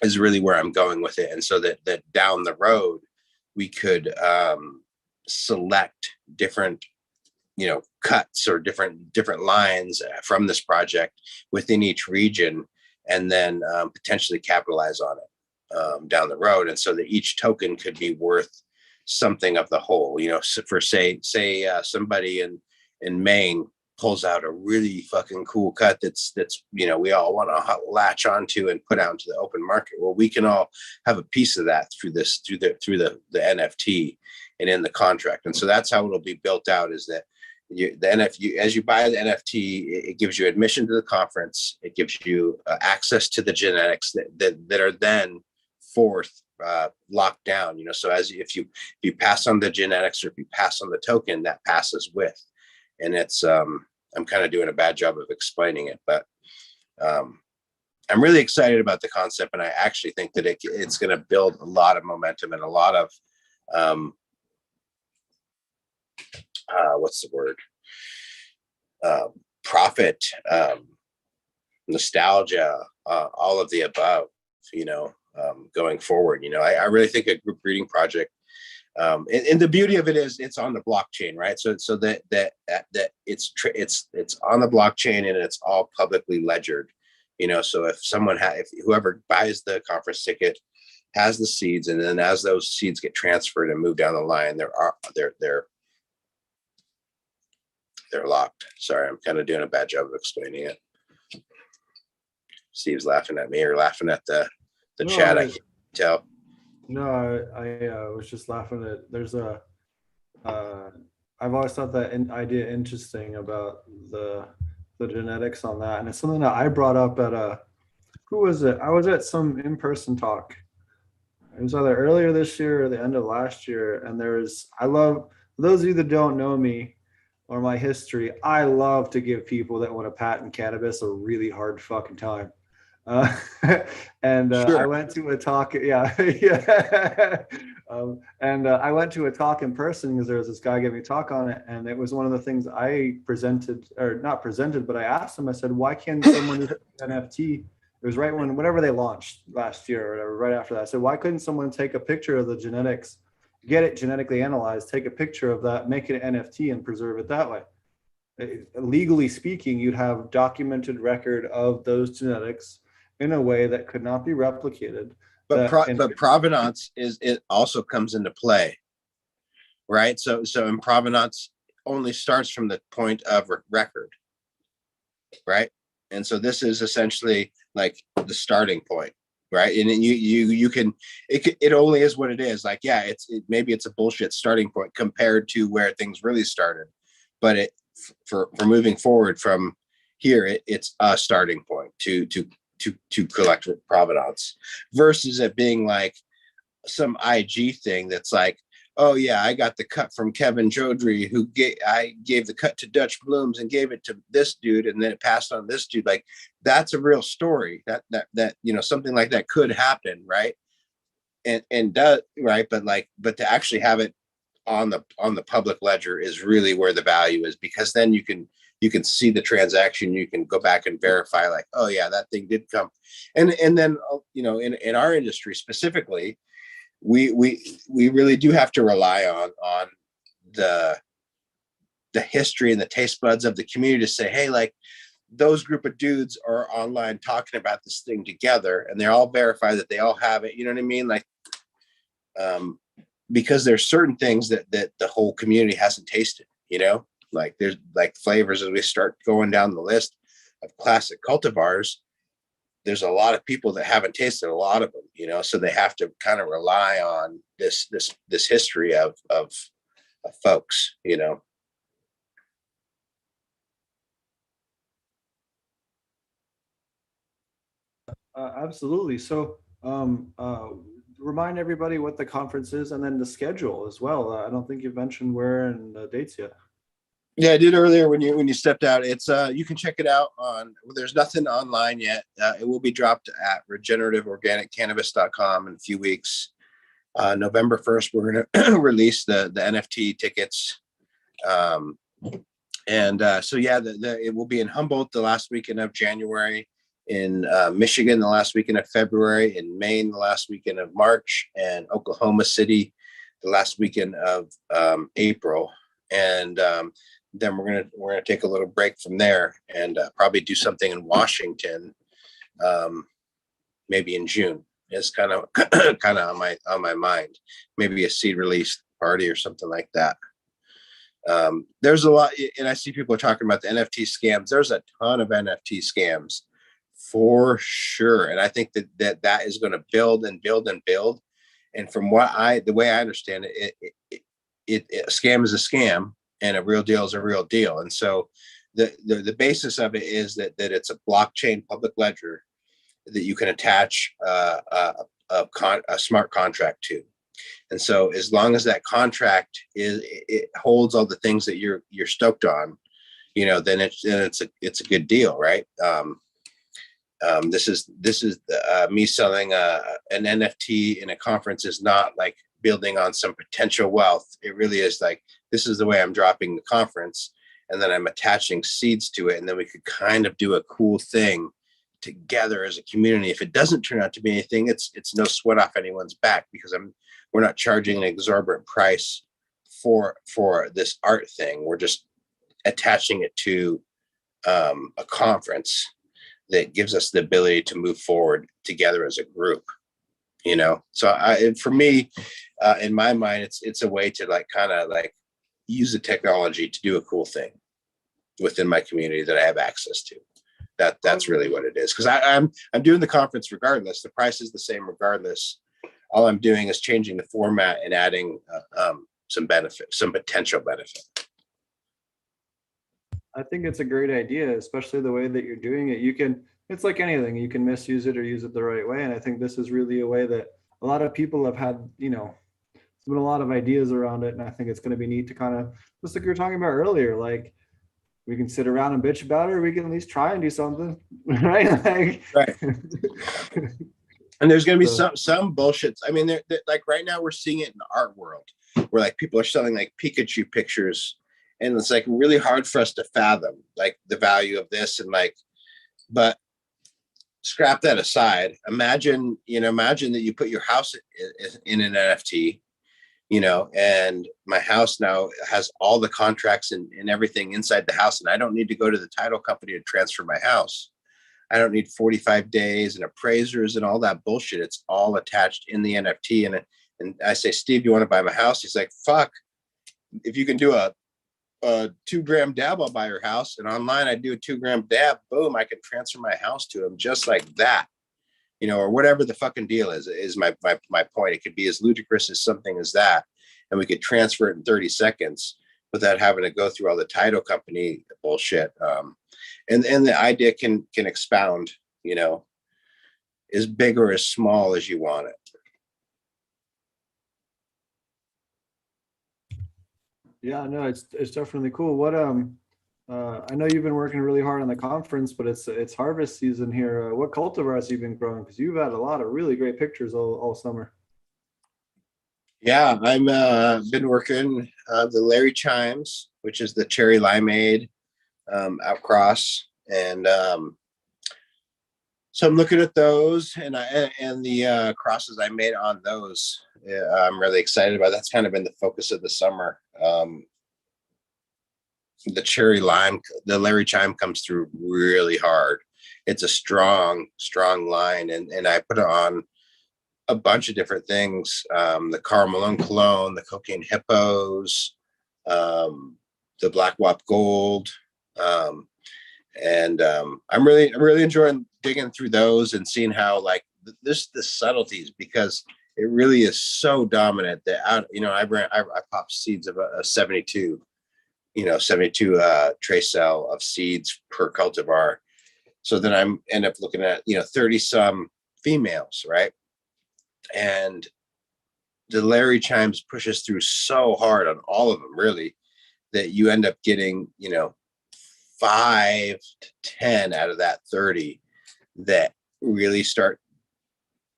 is really where I'm going with it. And so that down the road we could select different, cuts or different lines from this project within each region, and then potentially capitalize on it down the road. And so that each token could be worth something of the whole, so for say somebody in Maine pulls out a really fucking cool cut that's we all want to latch onto and put out into the open market. Well, we can all have a piece of that through the NFT and in the contract. And so that's how it'll be built out, is that the NFT, as you buy the NFT, it gives you admission to the conference. It gives you access to the genetics that are then locked down. So if you pass on the genetics, or if you pass on the token, that passes with. And it's I'm kind of doing a bad job of explaining it, but I'm really excited about the concept, and I actually think that it's going to build a lot of momentum and a lot of what's the word? Profit, nostalgia, all of the above, going forward. I really think a group breeding project, and the beauty of it is it's on the blockchain, right? So that it's on the blockchain, and it's all publicly ledgered, so if whoever buys the conference ticket has the seeds, and then as those seeds get transferred and move down the line, they're locked. Sorry, I'm kind of doing a bad job of explaining it. Steve's laughing at me, or laughing at the chat. I can't tell. No, I was just laughing at, there's I've always thought that idea interesting about the genetics on that. And it's something that I brought up at who was it? I was at some in-person talk. It was either earlier this year or the end of last year. And for those of you that don't know me or my history, I love to give people that want to patent cannabis a really hard fucking time. Sure. I went to a talk. Yeah. Yeah. I went to a talk in person because there was this guy giving a talk on it. And it was one of the things I presented, or not presented, but I asked him, I said, why can't someone use NFT? It was right whenever they launched last year or whatever, right after that. I said, why couldn't someone take a picture of the genetics, get it genetically analyzed, take a picture of that, make it an NFT and preserve it that way? Legally speaking, you'd have documented record of those genetics in a way that could not be replicated. But provenance it also comes into play, right? So in provenance only starts from the point of record, right? And so this is essentially like the starting point, right? And then you can it only is what it is. Like, yeah, maybe it's a bullshit starting point compared to where things really started, but for moving forward from here, it's a starting point to collect provenance, versus it being like some IG thing that's like, oh yeah, I got the cut from Kevin Jodry, I gave the cut to Dutch Blooms and gave it to this dude, and then it passed on this dude. Like, that's a real story that something like that could happen, right? And does, right? But to actually have it on the public ledger is really where the value is, because then you can see the transaction. You can go back and verify, like, oh yeah, that thing did come. And then in our industry specifically, we really do have to rely on the history and the taste buds of the community to say, hey, like, those group of dudes are online talking about this thing together, and they're all verified that they all have it. You know what I mean? Like, because there's certain things that the whole community hasn't tasted, like there's like flavors. As we start going down the list of classic cultivars, there's a lot of people that haven't tasted a lot of them, so they have to kind of rely on this history of folks, Absolutely. So remind everybody what the conference is and then the schedule as well. I don't think you've mentioned where and the dates yet. Yeah, I did earlier when you stepped out. It's you can check it out on. Well, there's nothing online yet. It will be dropped at regenerativeorganicCannabis.com in a few weeks. November 1st, we're going to release the NFT tickets. So yeah, it will be in Humboldt the last weekend of January, in Michigan the last weekend of February, in Maine the last weekend of March, and Oklahoma City the last weekend of April. And then we're gonna take a little break from there and probably do something in Washington, maybe in June. It's kind of on my mind. Maybe a seed release party or something like that. There's a lot, and I see people are talking about the NFT scams. There's a ton of NFT scams for sure, and I think that is going to build and build and build. And from the way I understand it, a scam is a scam, and a real deal is a real deal. And so the basis of it is that it's a blockchain public ledger that you can attach a smart contract to. And so as long as that contract it holds all the things that you're stoked on, then it's a good deal, right? This is me selling an NFT in a conference is not like building on some potential wealth. It really is like, this is the way I'm dropping the conference, and then I'm attaching seeds to it, and then we could kind of do a cool thing together as a community. If it doesn't turn out to be anything, it's no sweat off anyone's back, because we're not charging an exorbitant price for this art thing. We're just attaching it to a conference that gives us the ability to move forward together as a group. So for me, in my mind, it's a way to kind of use the technology to do a cool thing within my community that I have access to. That's really what it is. Because I'm doing the conference regardless. The price is the same regardless. All I'm doing is changing the format and adding some potential benefit. I think it's a great idea, especially the way that you're doing it. It's like anything, you can misuse it or use it the right way. And I think this is really a way that a lot of people have had, there's been a lot of ideas around it. And I think it's going to be neat to kind of, just like you were talking about earlier, like we can sit around and bitch about it, or we can at least try and do something, right? Right. And there's going to be some bullshit. I mean, they're, like right now we're seeing it in the art world where like people are selling like Pikachu pictures, and it's like really hard for us to fathom like the value of this. And but scrap that aside. Imagine that you put your house in an NFT, and my house now has all the contracts and everything inside the house, and I don't need to go to the title company to transfer my house. I don't need 45 days and appraisers and all that bullshit. It's all attached in the NFT. And I say, Steve, you want to buy my house? He's like, fuck. If you can do a 2-gram dab, I'll buy your house. And online, I do a 2-gram dab. Boom, I can transfer my house to him just like that. Or whatever the fucking deal is my point. It could be as ludicrous as something as that. And we could transfer it in 30 seconds without having to go through all the title company bullshit. And the idea can expound, as big or as small as you want it. Yeah, no, it's definitely cool. What I know you've been working really hard on the conference, but it's harvest season here. What cultivars have you been growing? Because you've had a lot of really great pictures all summer. Yeah, I'm been working the Larry Chimes, which is the cherry limeade outcross, and so I'm looking at those, and the crosses I made on those. I'm really excited about. That's kind of been the focus of the summer. The cherry lime, the Larry Chime comes through really hard. It's a strong line, and I put it on a bunch of different things. The Karl Malone cologne, the cocaine hippos, the Black Wap Gold. And I'm really enjoying digging through those and seeing how like the subtleties, because it really is so dominant that I popped seeds of a 72 trace cell of seeds per cultivar. So then I'm end up looking at 30 some females, right? and the Larry chimes pushes through so hard on all of them, really, that you end up getting, 5 to 10 out of that 30 that really start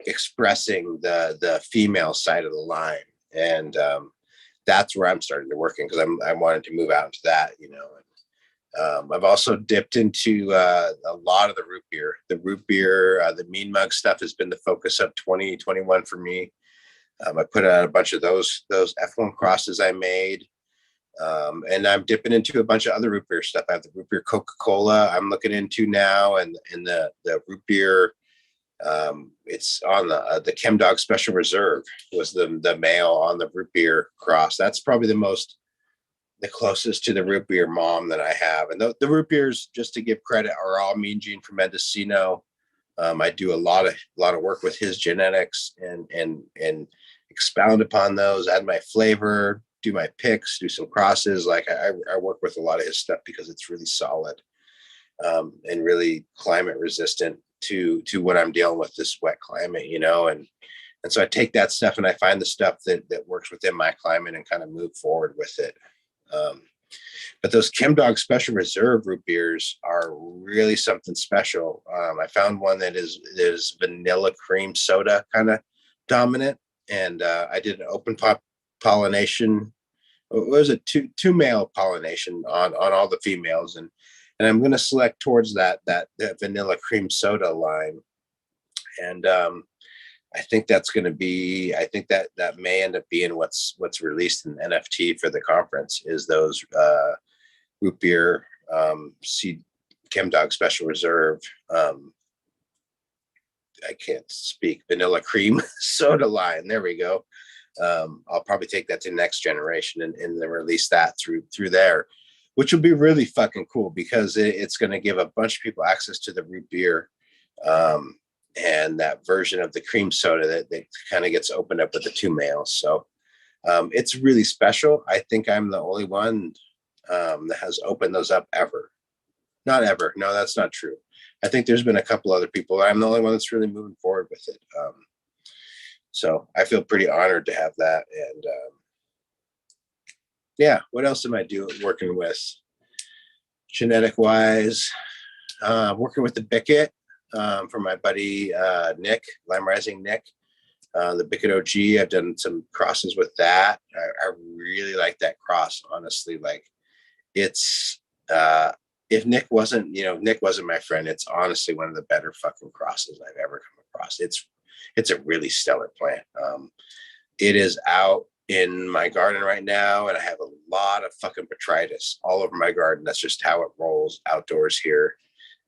expressing the female side of the line. And that's where I'm starting to work in, because I wanted to move out into that, I've also dipped into a lot of the root beer. The root beer, the mean mug stuff has been the focus of 2021 for me. I put out a bunch of those F1 crosses I made. And I'm dipping into a bunch of other root beer stuff. I have the root beer Coca-Cola I'm looking into now, and the root beer, it's on the Chem Dog Special Reserve was the male on the root beer cross. That's probably the closest to the root beer mom that I have. And the root beers, just to give credit, are all Mean Gene from Mendocino. I do a lot of work with his genetics and expound upon those, add my flavor, do my picks, do some crosses. Like I work with a lot of his stuff because it's really solid, and really climate resistant to what I'm dealing with, this wet climate, and so I take that stuff and I find the stuff that works within my climate and kind of move forward with it. But those Chem Dog Special Reserve root beers are really something special. I found one that is vanilla cream soda kind of dominant, and I did an open pollination. What was it? Two male pollination on all the females, and I'm going to select towards that vanilla cream soda line, and I think that's going to be. I think that may end up being what's released in NFT for the conference, is those root beer seed Chem Dog Special Reserve. I can't speak, vanilla cream soda line. There we go. I'll probably take that to the next generation and then release that through there, which will be really fucking cool, because it's going to give a bunch of people access to the root beer, and that version of the cream soda that kind of gets opened up with the two males. So it's really special. I think I'm the only one that has opened those up ever. Not ever. No, that's not true. I think there's been a couple other people. I'm the only one that's really moving forward with it. So I feel pretty honored to have that. And yeah, what else am I working with? Genetic wise, working with the Bicket for my buddy Nick, Lime Rising Nick. The Bicket OG, I've done some crosses with that. I really like that cross, honestly. Like, it's if Nick wasn't my friend, it's honestly one of the better fucking crosses I've ever come across. It's a really stellar plant. It is out in my garden right now, and I have a lot of fucking botrytis all over my garden. That's just how it rolls outdoors here.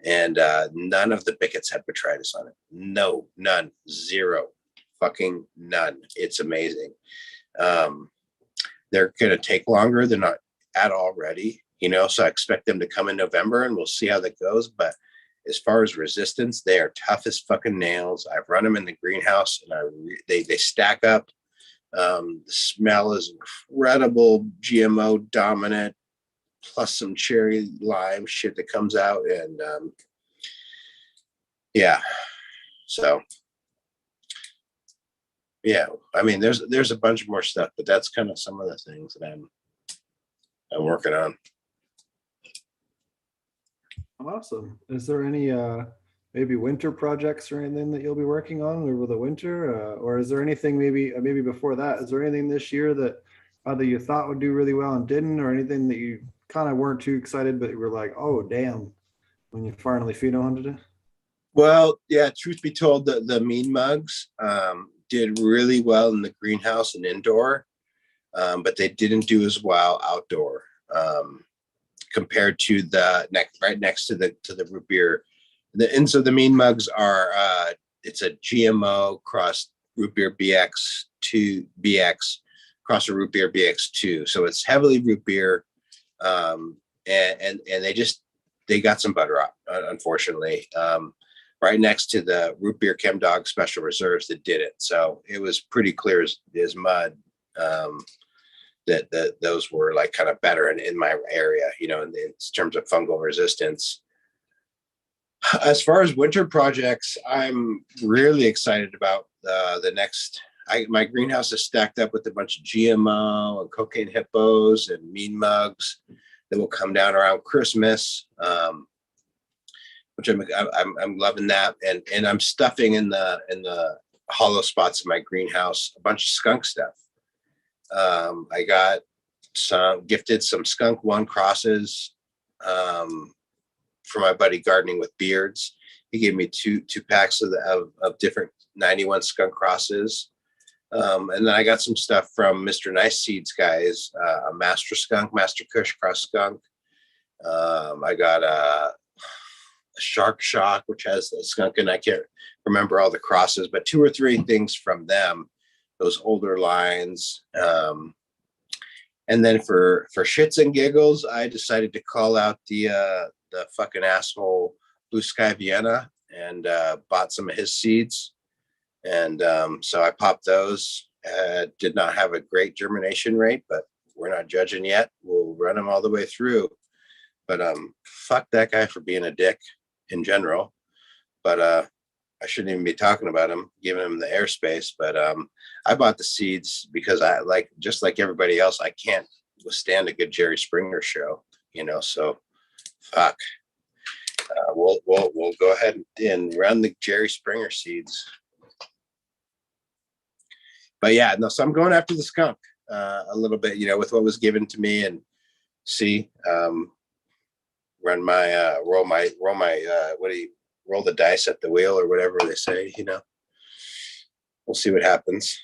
And none of the Bickets had botrytis on it. No, none, zero, fucking none. It's amazing. They're going to take longer. They're not at all ready, so I expect them to come in November, and we'll see how that goes. But as far as resistance, they are tough as fucking nails. I've run them in the greenhouse, and they stack up. The smell is incredible, GMO dominant, plus some cherry lime shit that comes out. And yeah, so yeah, I mean, there's a bunch more stuff, but that's kind of some of the things that I'm working on. Awesome. Is there any maybe winter projects or anything that you'll be working on over the winter, or is there anything maybe before that? Is there anything this year that either you thought would do really well and didn't, or anything that you kind of weren't too excited but you were like, oh damn, when you finally pheno-hunted it? Well, yeah, truth be told, the mean mugs did really well in the greenhouse and indoor, but they didn't do as well outdoor. Compared to the right next to the root beer. And so the mean mugs are it's a GMO cross root beer BX cross a root beer BX2. So it's heavily root beer, and they got some butter up, unfortunately. Right next to the root beer Chem Dog Special Reserves that did it. So it was pretty clear as mud. That those were like kind of better in my area, in terms of fungal resistance. As far as winter projects, I'm really excited about the next. My greenhouse is stacked up with a bunch of GMO and cocaine hippos and mean mugs that will come down around Christmas, which I'm loving that. And I'm stuffing in the hollow spots of my greenhouse a bunch of skunk stuff. I got gifted some skunk one crosses for my buddy gardening with beards. He gave me two packs of different 91 skunk crosses. And then I got some stuff from Mr. Nice Seeds guys, a Master Skunk, Master Kush cross skunk. I got a Shark Shock, which has a skunk, and I can't remember all the crosses, but 2 or 3 things from them, those older lines. And then for shits and giggles, I decided to call out the fucking asshole Blue Sky Vienna and bought some of his seeds. And so I popped those. Did not have a great germination rate, but we're not judging yet. We'll run them all the way through. But fuck that guy for being a dick in general. But I shouldn't even be talking about him, giving him the airspace. But I bought the seeds because just like everybody else, I can't withstand a good Jerry Springer show, so fuck. We'll go ahead and run the Jerry Springer seeds. But yeah, no, so I'm going after the skunk a little bit, with what was given to me, and see, run my roll the dice at the wheel or whatever they say, we'll see what happens.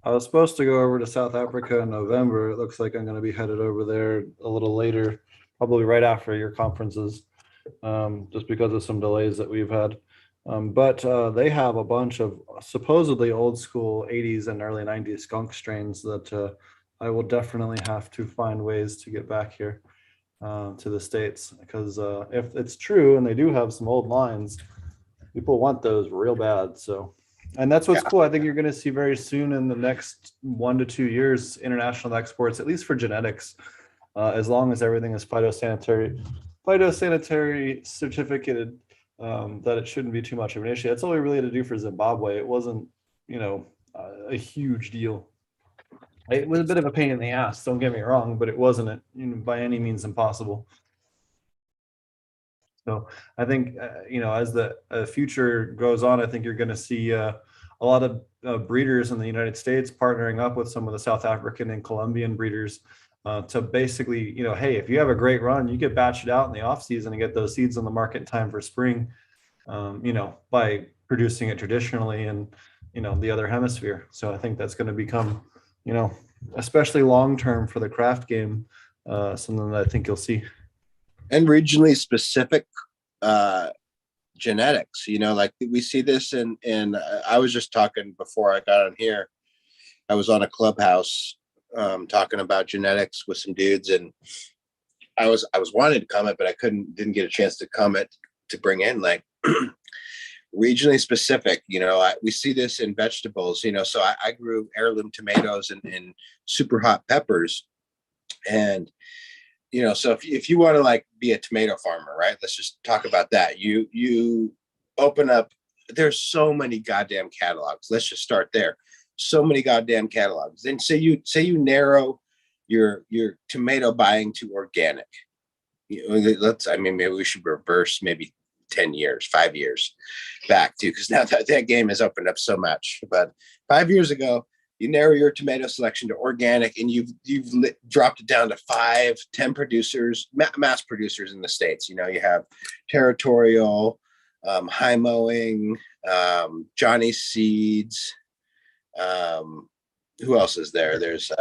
I was supposed to go over to South Africa in November. It looks like I'm going to be headed over there a little later, probably right after your conferences, just because of some delays that we've had. But they have a bunch of supposedly old school 80s and early 90s skunk strains that I will definitely have to find ways to get back here to the States, because if it's true and they do have some old lines, people want those real bad. So, and that's what's cool. I think you're going to see very soon in the next 1 to 2 years international exports, at least for genetics, as long as everything is phytosanitary certificated. That it shouldn't be too much of an issue. That's all we really had to do for Zimbabwe. It wasn't, a huge deal. It was a bit of a pain in the ass, don't get me wrong, but it wasn't by any means impossible. So I think, as the future goes on, I think you're going to see a lot of breeders in the United States partnering up with some of the South African and Colombian breeders to basically, hey, if you have a great run, you get batched out in the off season and get those seeds on the market in time for spring, by producing it traditionally in, the other hemisphere. So I think that's going to become, especially long-term for the craft game, something that I think you'll see. And regionally specific genetics, like we see this in I was just talking before I got on here. I was on a Clubhouse talking about genetics with some dudes, and I was wanting to comment, but I didn't get a chance to comment to bring in like regionally specific. We see this in vegetables. So I grew heirloom tomatoes and super hot peppers, and so if you want to like be a tomato farmer, right? Let's just talk about that. You open up. There's so many goddamn catalogs. Let's just start there. So many goddamn catalogs. Then say you narrow your tomato buying to organic. Maybe we should reverse maybe 10 years, 5 years back too, because now that game has opened up so much. But 5 years ago, you narrow your tomato selection to organic, and you've dropped it down to 5, 10 producers, mass producers in the States. You have Territorial, High Mowing, Johnny Seeds. Who else is there? There's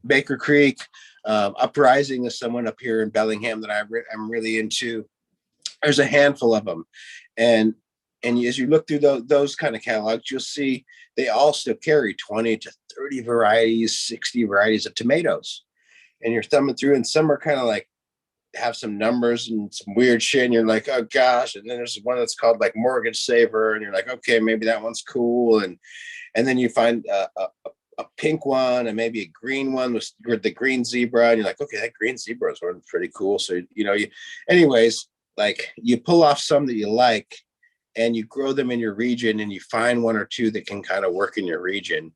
Baker Creek. Uprising is someone up here in Bellingham that I'm really into. There's a handful of them, and as you look through those kind of catalogs, you'll see they all still carry 20 to 30 varieties, 60 varieties of tomatoes, and you're thumbing through, and some are kind of like have some numbers and some weird shit, and you're like, oh gosh. And then there's one that's called like Mortgage Saver, and you're like, okay, maybe that one's cool. And then you find a pink one and maybe a green one with the green zebra, and you're like, okay, that green zebra is pretty cool. So anyways, like you pull off some that you like, and you grow them in your region, and you find one or two that can kind of work in your region,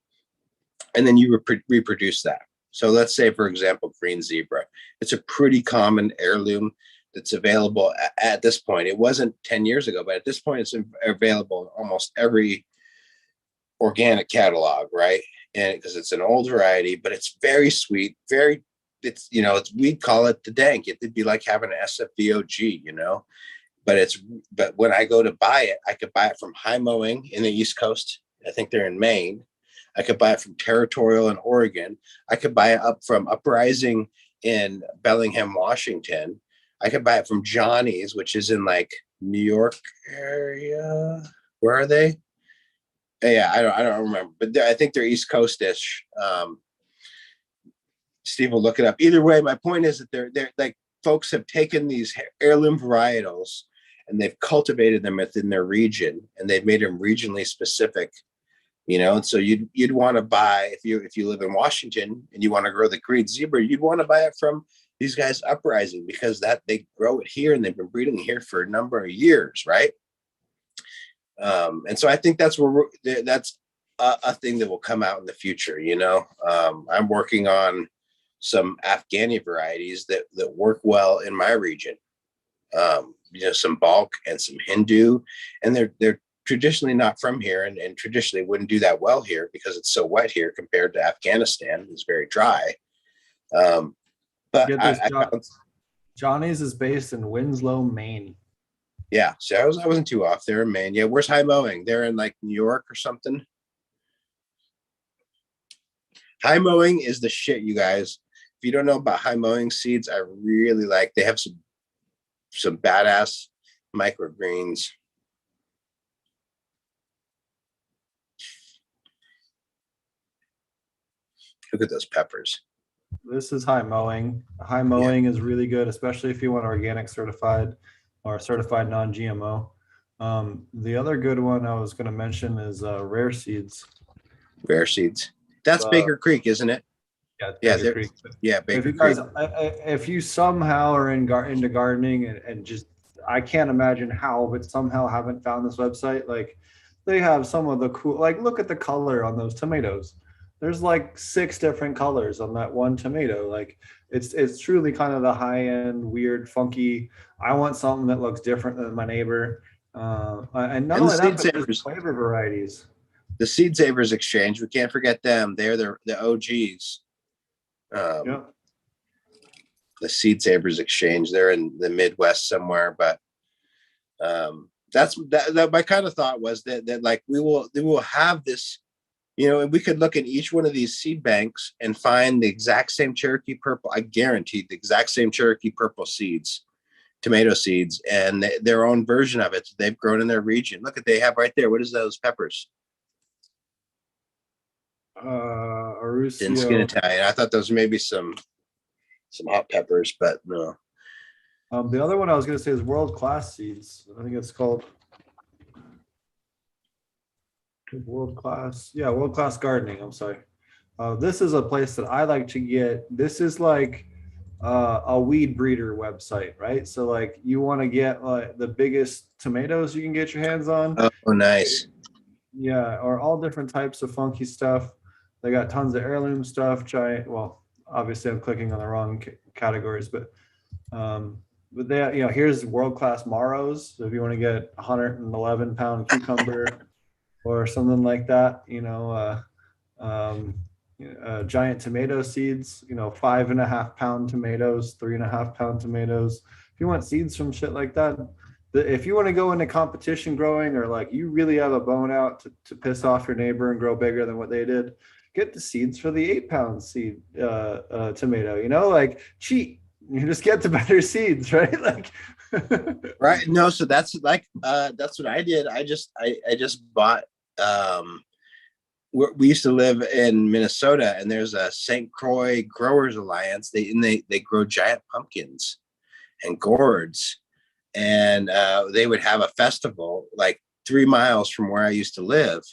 and then you reproduce that. So let's say, for example, green zebra. It's a pretty common heirloom that's available at this point. It wasn't 10 years ago, but at this point, it's available in almost every organic catalog, right? And because it's an old variety, but it's very sweet, we'd call it the dank. It'd be like having an SFVOG, but when I go to buy it, I could buy it from High Mowing in the East Coast. I think they're in Maine. I could buy it from Territorial in Oregon. I could buy it from Uprising in Bellingham, Washington. I could buy it from Johnny's, which is in like New York area. Where are they? Yeah, I don't remember, but I think they're East Coast-ish. Steve will look it up. Either way, my point is that they're like, folks have taken these heirloom varietals and they've cultivated them within their region, and they've made them regionally specific. And so you'd want to buy, if you live in Washington and you want to grow the green zebra, you'd want to buy it from these guys Uprising, because that they grow it here and they've been breeding it here for a number of years, right? And so I think that's a thing that will come out in the future. I'm working on some Afghani varieties that work well in my region. Some bulk and some Hindu, and they're traditionally not from here, and traditionally wouldn't do that well here because it's so wet here compared to Afghanistan. It's very dry. But Johnny's is based in Winslow, Maine. Yeah, so I wasn't too off there in Maine. Yeah, where's High Mowing? They're in like New York or something. High Mowing is the shit, you guys. If you don't know about High Mowing seeds, I really like. They have some badass microgreens. Look at those peppers. This is High Mowing. High Mowing is really good, especially if you want organic certified or certified non-GMO. The other good one I was going to mention is Rare Seeds. Rare Seeds. That's Baker Creek, isn't it? Yeah, Baker Creek. Yeah, Baker if you guys, Creek. If you somehow are into gardening and just, I can't imagine how, but somehow haven't found this website, like they have some of the cool, like look at the color on those tomatoes. There's like 6 different colors on that one tomato. Like it's truly kind of the high end, weird, funky. I want something that looks different than my neighbor. And not only that, but there's flavor varieties. The Seed Savers Exchange, we can't forget them. They're the OGs. The Seed Savers Exchange. They're in the Midwest somewhere, but that's my kind of thought was that like we will have this. And we could look at each one of these seed banks and find the exact same Cherokee Purple. I guarantee the exact same Cherokee Purple seeds, tomato seeds, and their own version of it they've grown in their region. Look at they have right there. What is those peppers? Arusio. Thin skin Italian. I thought those may be some hot peppers, but no. The other one I was going to say is World Class Seeds. I think it's called World Class Gardening. I'm sorry. This is a place that I like to get. This is like a weed breeder website, right? So like you want to get like the biggest tomatoes you can get your hands on. Oh, nice. Yeah, or all different types of funky stuff. They got tons of heirloom stuff. Well, obviously I'm clicking on the wrong categories, but they, here's World Class Maros. So if you want to get 111 pound cucumber or something like that, giant tomato seeds, 5.5 pound tomatoes, 3.5 pound tomatoes. If you want seeds from shit like that, if you want to go into competition growing, or like you really have a bone out to piss off your neighbor and grow bigger than what they did, get the seeds for the 8 pound seed tomato, like cheat. You just get the better seeds, right? Like right. No, so that's like that's what I did. I just bought we used to live in Minnesota, and there's a St. Croix Growers Alliance. They grow giant pumpkins and gourds, and they would have a festival like 3 miles from where I used to live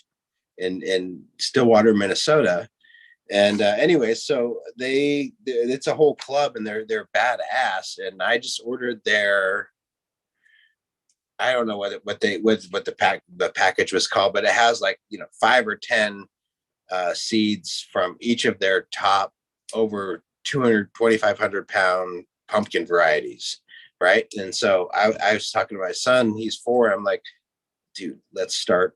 in Stillwater, Minnesota. And anyway, so it's a whole club, and they're badass. And I just ordered their, I don't know what the package was called, but it has like 5 or 10 seeds from each of their top over 200 2,500 pound pumpkin varieties, right? And so I was talking to my son, he's 4. I'm like, dude, let's start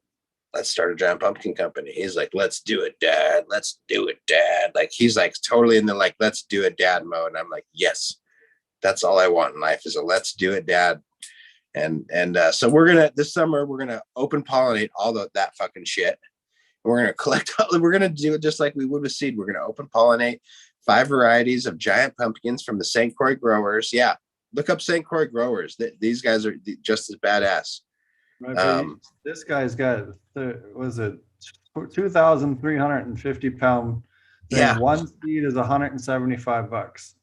a giant pumpkin company. He's like, let's do it, dad. Let's do it, dad. Like, he's like totally in the like, let's do it, dad mode. And I'm like, yes, that's all I want in life is a let's do it, dad. And so this summer we're gonna open pollinate all that fucking shit. We're gonna collect. We're gonna do it just like we would with seed. We're gonna open pollinate 5 varieties of giant pumpkins from the St. Croix growers. Yeah, look up St. Croix growers. These guys are just as badass. Right, this guy's got was it 2,350 pound thing. Yeah. One seed is $175.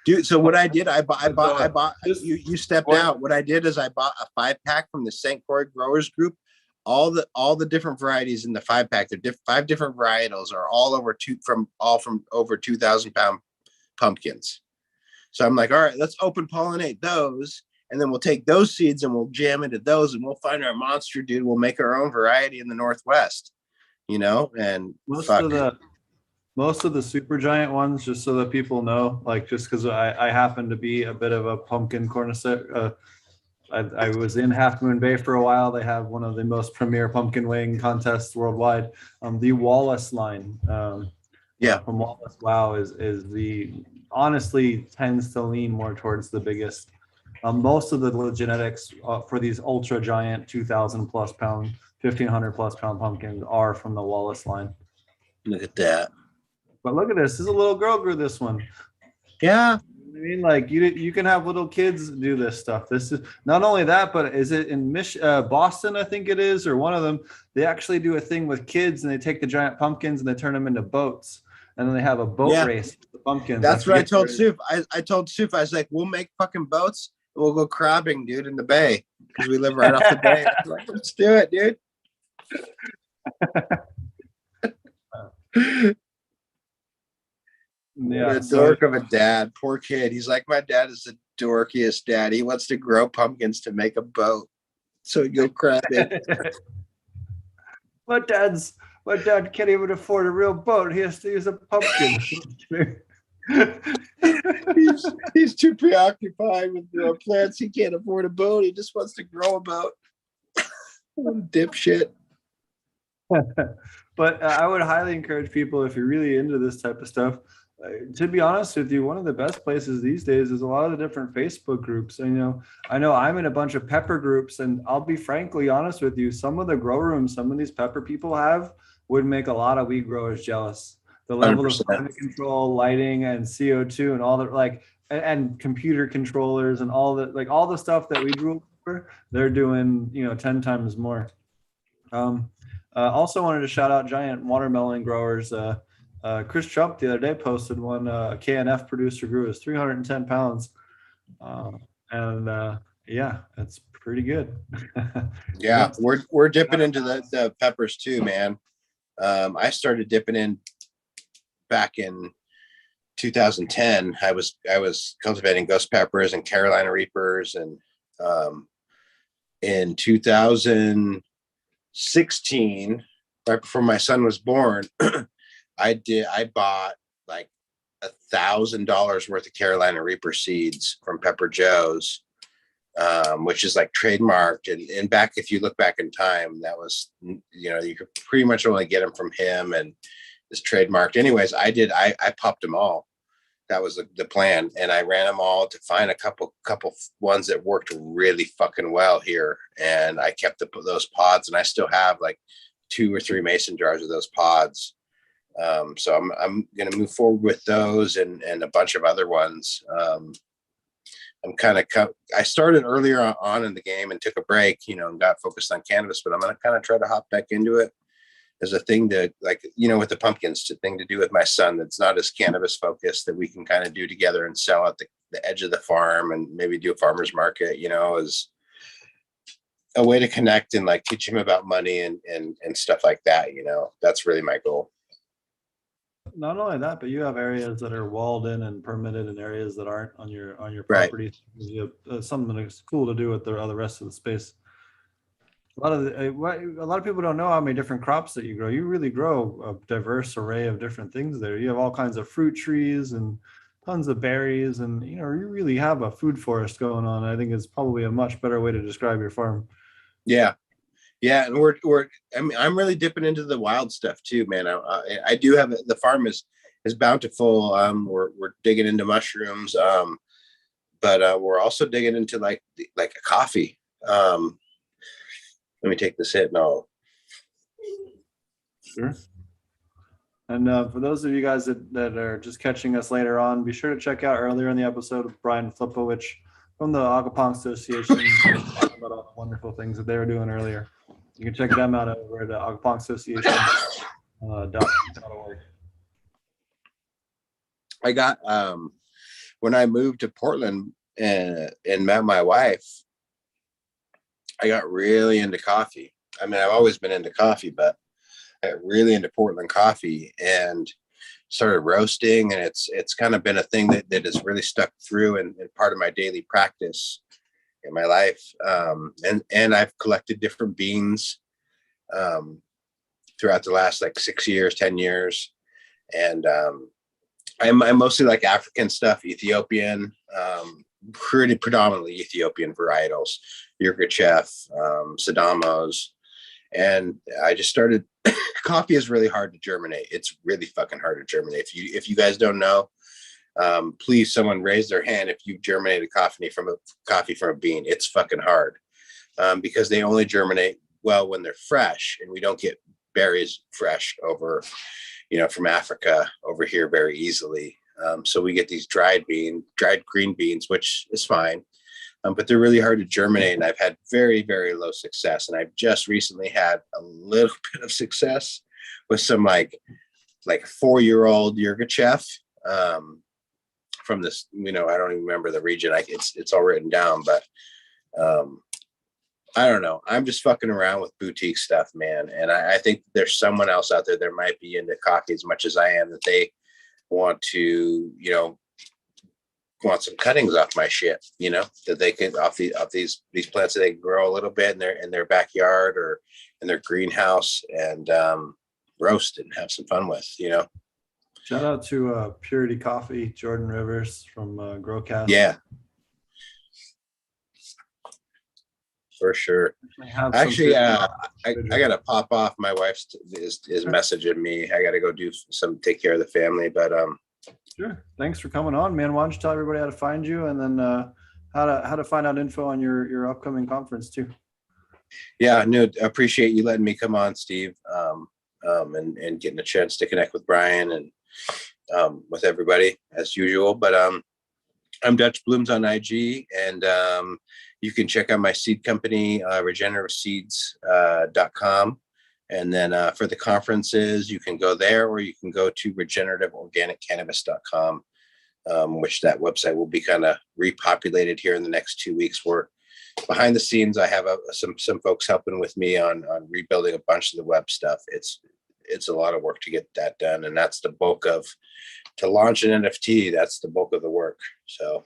Dude, so what I did, I bought. You stepped out. What I did is I bought a 5-pack from the St. Croix Growers Group. All the different varieties in the 5-pack. They're 5 different varietals are all from over 2,000 pound pumpkins. So I'm like, all right, let's open pollinate those, and then we'll take those seeds and we'll jam into those, and we'll find our monster dude. We'll make our own variety in the Northwest, and most of the super giant ones, just so that people know, like, just because I happen to be a bit of a pumpkin connoisseur. I was in Half Moon Bay for a while. They have one of the most premier pumpkin weighing contests worldwide. The Wallace line, from Wallace Wow is the honestly tends to lean more towards the biggest. Most of the genetics for these ultra giant 2,000 plus pound, 1,500 plus pound pumpkins are from the Wallace line. Look at that. But look at this. This is a little girl grew this one. Yeah. I mean, like you can have little kids do this stuff. This is not only that, but is it in Boston? I think it is, or one of them. They actually do a thing with kids, and they take the giant pumpkins and they turn them into boats, and then they have a boat race with the pumpkins. That's what I told Suf. I told Suf, I was like, we'll make fucking boats. And we'll go crabbing, dude, in the bay because we live right off the bay. I was like, let's do it, dude. Yeah, a dork of a dad. Poor kid. He's like, my dad is the dorkiest dad. He wants to grow pumpkins to make a boat so he'd go crabbing. My dad can't even afford a real boat. He has to use a pumpkin. he's too preoccupied with growing plants. He can't afford a boat. He just wants to grow a boat. What a dipshit. But I would highly encourage people, if you're really into this type of stuff, to be honest with you, one of the best places these days is a lot of the different Facebook groups. And, I know I'm in a bunch of pepper groups, and I'll be frankly honest with you, some of the grow rooms some of these pepper people have would make a lot of weed growers jealous. The level 100%. Of climate control, lighting, and CO2 and all that, and computer controllers and all the stuff that we grew over, they're doing, 10 times more. Also wanted to shout out giant watermelon growers. Chris Trump the other day posted one. A KNF producer grew his 310 pounds. It's pretty good. Yeah, we're dipping into the peppers too, man. I started dipping in back in 2010. I was cultivating ghost peppers and Carolina Reapers, and in 2016, right before my son was born, I bought like $1,000 worth of Carolina Reaper seeds from Pepper Joe's, which is like trademarked. And back, if you look back in time, that was, you could pretty much only get them from him, and it's trademarked. Anyways, I popped them all. That was the plan. And I ran them all to find a couple ones that worked really fucking well here. And I kept those pods, and I still have like 2 or 3 mason jars of those pods. So I'm going to move forward with those and a bunch of other ones. I started earlier on in the game and took a break, and got focused on cannabis, but I'm going to kind of try to hop back into it as a thing to, with the pumpkins, a thing to do with my son that's not as cannabis focused, that we can kind of do together and sell at the edge of the farm, and maybe do a farmer's market, as a way to connect and like teach him about money and stuff like that. That's really my goal. Not only that, but you have areas that are walled in and permitted and areas that aren't on your Right. property. You have something that's cool to do with the other rest of the space. A lot of people don't know how many different crops that you grow. You really grow a diverse array of different things there. You have all kinds of fruit trees and tons of berries, and you really have a food forest going on. I think it's probably a much better way to describe your farm. Yeah. Yeah. And I mean, I'm really dipping into the wild stuff too, man. I do have, the farm is bountiful. We're digging into mushrooms. But we're also digging into like a coffee. Let me take this hit. No. Sure. And for those of you guys that are just catching us later on, be sure to check out earlier in the episode with Brian Filipowich from the Aquaponics Association about all the wonderful things that they were doing earlier. You can check them out over at Aquaponics Association. .org. I got when I moved to Portland and met my wife, I got really into coffee. I mean, I've always been into coffee, but I got really into Portland coffee and started roasting, and it's kind of been a thing that has really stuck through and part of my daily practice in my life. And I've collected different beans throughout the last like 6 years, 10 years. And I mostly like African stuff, Ethiopian, pretty predominantly Ethiopian varietals, Yirgacheffe, Sidamos. And I just started, coffee is really hard to germinate. It's really fucking hard to germinate. If you guys don't know, please someone raise their hand if you've germinated coffee from a bean. It's fucking hard because they only germinate well when they're fresh, and we don't get berries fresh over, from Africa over here very easily. So we get these dried green beans, which is fine. But they're really hard to germinate, and I've had very, very low success. And I've just recently had a little bit of success with some like 4-year-old Yirgacheffe from this. I don't even remember the region. It's all written down, but I don't know. I'm just fucking around with boutique stuff, man. And I think there's someone else out there that might be into coffee as much as I am, that they want to, want some cuttings off my shit, that they can off these plants that they can grow a little bit in their backyard or in their greenhouse and roast and have some fun with, Shout out to Purity Coffee, Jordan Rivers from Growcast. Yeah, for sure. Actually, I gotta pop off. My wife is messaging me. I gotta go take care of the family, but Sure. Thanks for coming on, man. Why don't you tell everybody how to find you, and then how to find out info on your upcoming conference too. Yeah, no, I appreciate you letting me come on, Steve, and getting a chance to connect with Brian and with everybody as usual. But I'm Dutch Blooms on IG, and you can check out my seed company, regenerativeseeds.com. And then for the conferences, you can go there, or you can go to regenerativeorganiccannabis.com, which that website will be kind of repopulated here in the next 2 weeks. Where behind the scenes, I have some folks helping with me on rebuilding a bunch of the web stuff. It's a lot of work to get that done, and that's the bulk of to launch an NFT. That's the bulk of the work. So.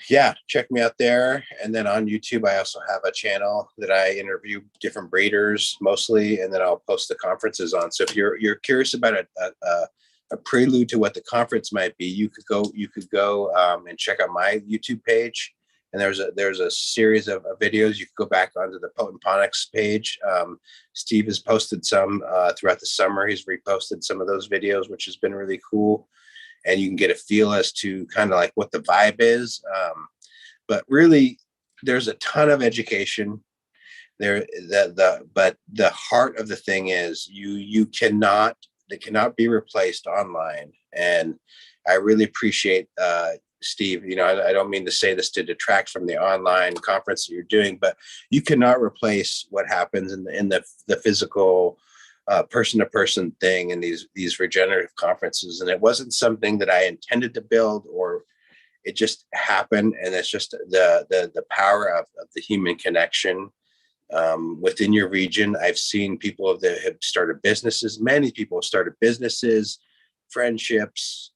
Yeah, check me out there. And then on YouTube, I also have a channel that I interview different breeders mostly, and then I'll post the conferences on. So if you're curious about a prelude to what the conference might be, you could go and check out my YouTube page. And there's a series of videos. You could go back onto the Ponics page. Steve has posted some throughout the summer. He's reposted some of those videos, which has been really cool. And you can get a feel as to kind of like what the vibe is. But really, there's a ton of education there. But the heart of the thing is they cannot be replaced online. And I really appreciate Steve. I don't mean to say this to detract from the online conference that you're doing, but you cannot replace what happens in the physical person-to-person thing in these regenerative conferences. And it wasn't something that I intended to build, or it just happened. And it's just the power of the human connection within your region. I've seen people that have started businesses. Many people have started businesses, friendships,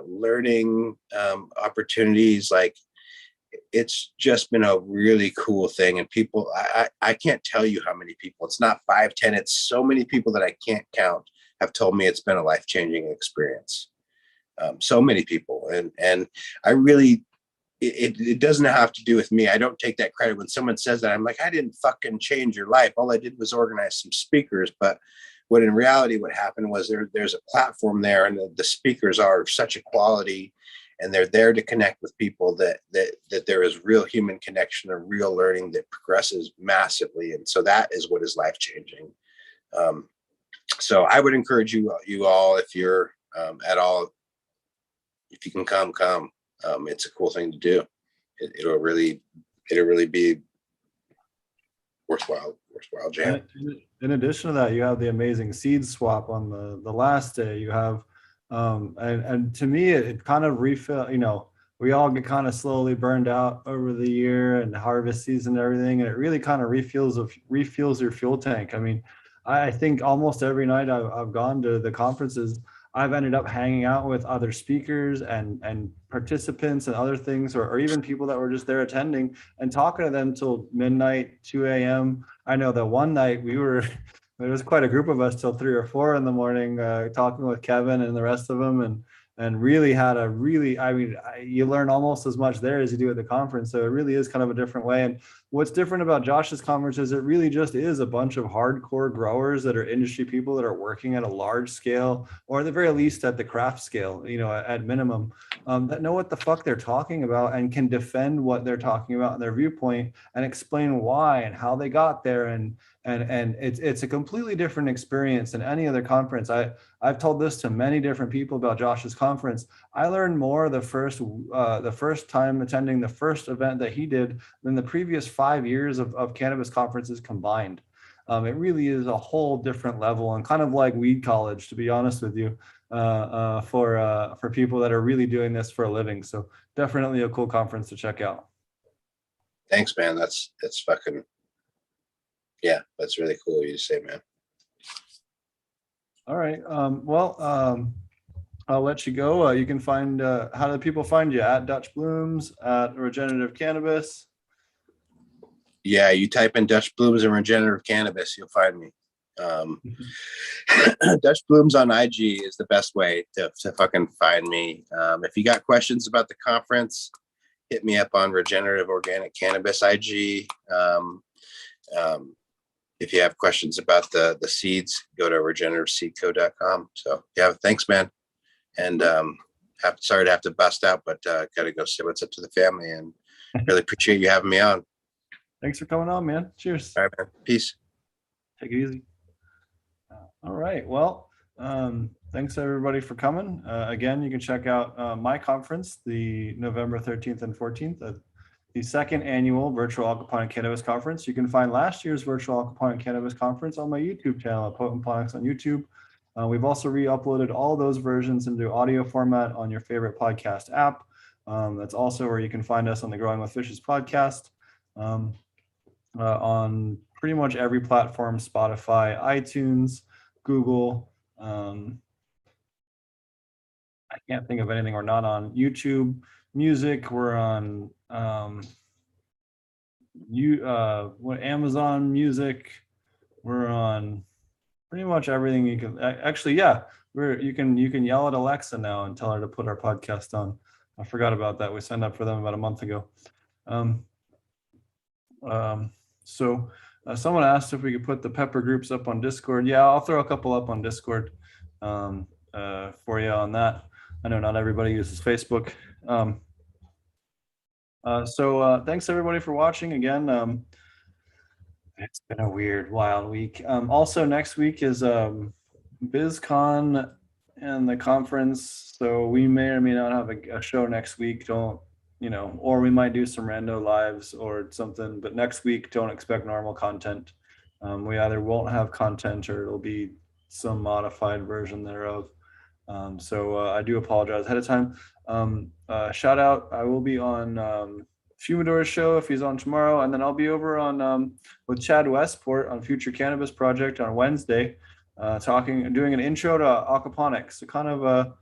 learning opportunities. Like, it's just been a really cool thing. And people, I can't tell you how many people, it's not 5, 10, it's so many people that I can't count have told me it's been a life-changing experience. So many people. And I really, it doesn't have to do with me. I don't take that credit. When someone says that, I'm like, I didn't fucking change your life. All I did was organize some speakers. But when in reality, what happened was there's a platform there, and the speakers are of such a quality, and they're there to connect with people that there is real human connection, a real learning that progresses massively. And so that is what is life-changing. So I would encourage you all, if you're at all, if you can come. It's a cool thing to do. It'll really be worthwhile jam. In addition to that, you have the amazing seed swap on the last day. You have and to me, it kind of refill. You know, we all get kind of slowly burned out over the year and harvest season and everything, and it really kind of refuels your fuel tank. I mean, I think almost every night I've gone to the conferences, I've ended up hanging out with other speakers and participants and other things, or even people that were just there attending, and talking to them till midnight, 2 a.m. I know that one night there was quite a group of us till 3 or 4 in the morning, talking with Kevin and the rest of them, and really had a really, I mean, you learn almost as much there as you do at the conference. So it really is kind of a different way. And what's different about Josh's conference is it really just is a bunch of hardcore growers that are industry people that are working at a large scale, or at the very least at the craft scale, you know, at minimum, that know what the fuck they're talking about and can defend what they're talking about in their viewpoint and explain why and how they got there. And it's a completely different experience than any other conference. I've told this to many different people about Josh's conference. I learned more the first time attending the first event that he did than the previous 5 years of cannabis conferences combined. It really is a whole different level, and kind of like weed college, to be honest with you, for people that are really doing this for a living. So definitely a cool conference to check out. Thanks, man. That's fucking, yeah, that's really cool of you to say, man. All right. I'll let you go. You can find, how do people find you? At Dutch Blooms, at Regenerative Cannabis. Yeah, you type in Dutch Blooms and Regenerative Cannabis, you'll find me. Dutch Blooms on IG is the best way to fucking find me. If you got questions about the conference, hit me up on Regenerative Organic Cannabis IG. If you have questions about the seeds, go to regenerativeseedco.com. So yeah, thanks, man. And sorry to have to bust out, but gotta go say what's up to the family, and really appreciate you having me on. Thanks for coming on, man. Cheers. All right, man. Peace. Take it easy. All right. Well, thanks everybody for coming. Again, you can check out my conference, the November 13th and 14th, the second annual virtual Aquaponic Cannabis Conference. You can find last year's virtual Aquaponic Cannabis Conference on my YouTube channel at Ponics on YouTube. We've also re-uploaded all those versions into audio format on your favorite podcast app. That's also where you can find us on the Growing with Fishes podcast. On pretty much every platform: Spotify, iTunes, Google. I can't think of anything we're not on. YouTube Music, we're on Amazon Music. We're on pretty much everything you can. Actually, yeah, you can yell at Alexa now and tell her to put our podcast on. I forgot about that. We signed up for them about a month ago. So someone asked if we could put the pepper groups up on Discord. Yeah, I'll throw a couple up on Discord for you on that. I know not everybody uses Facebook. So thanks everybody for watching again. It's been a weird, wild week. Also next week is BizCon and the conference. So we may or may not have a show next week. Or we might do some rando lives or something, but next week, don't expect normal content. We either won't have content or it'll be some modified version thereof. So I do apologize ahead of time. Shout out, I will be on Fumidor show if he's on tomorrow, and then I'll be over on with Chad Westport on Future Cannabis Project on Wednesday, doing an intro to aquaponics, so kind of a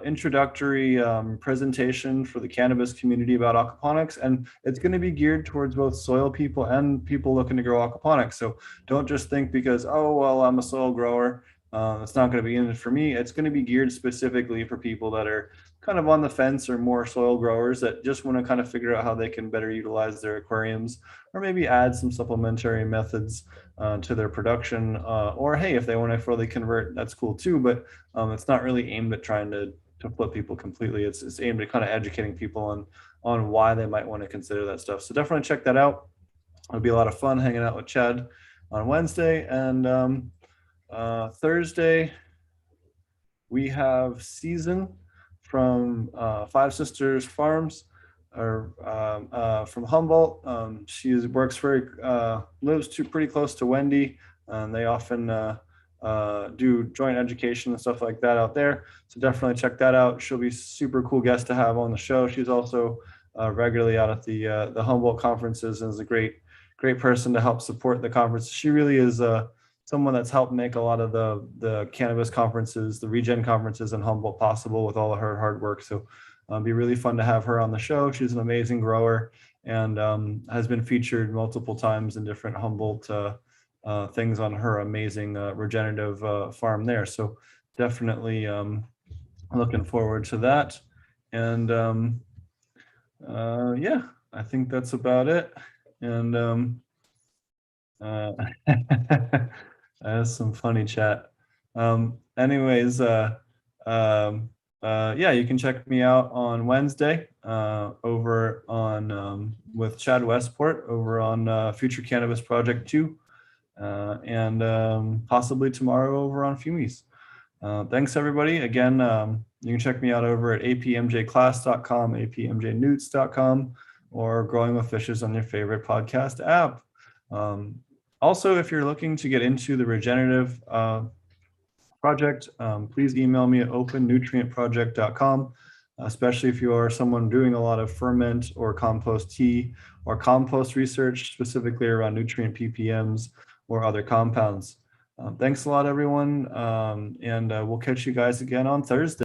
introductory presentation for the cannabis community about aquaponics, and it's going to be geared towards both soil people and people looking to grow aquaponics. So don't just think because, oh well, I'm a soil grower, it's not going to be in it for me. It's going to be geared specifically for people that are kind of on the fence or more soil growers that just want to kind of figure out how they can better utilize their aquariums, or maybe add some supplementary methods to their production, or hey, if they want to fully convert, that's cool too. But it's not really aimed at trying to flip people completely. It's aimed at kind of educating people on why they might want to consider that stuff. So definitely check that out. It'll be a lot of fun hanging out with Chad on Wednesday. And Thursday, we have Season from Five Sisters Farms, or from Humboldt. She works lives pretty close to Wendy, and they often do joint education and stuff like that out there. So definitely check that out. She'll be super cool guest to have on the show. She's also regularly out at the Humboldt conferences, and is a great person to help support the conference. She really is someone that's helped make a lot of the cannabis conferences, the regen conferences in Humboldt possible with all of her hard work. So it'd be really fun to have her on the show. She's an amazing grower, and has been featured multiple times in different Humboldt things on her amazing regenerative farm there. So definitely looking forward to that. And yeah, I think that's about it. And that's some funny chat. Anyways, yeah, you can check me out on Wednesday over on with Chad Westport over on Future Cannabis Project 2, and possibly tomorrow over on Fumis. Thanks everybody. Again, you can check me out over at apmjclass.com, apmjnewts.com, or Growing with Fishes on your favorite podcast app. Also, if you're looking to get into the regenerative project, please email me at opennutrientproject.com, especially if you are someone doing a lot of ferment or compost tea or compost research, specifically around nutrient ppms or other compounds. Thanks a lot, everyone, and we'll catch you guys again on Thursday.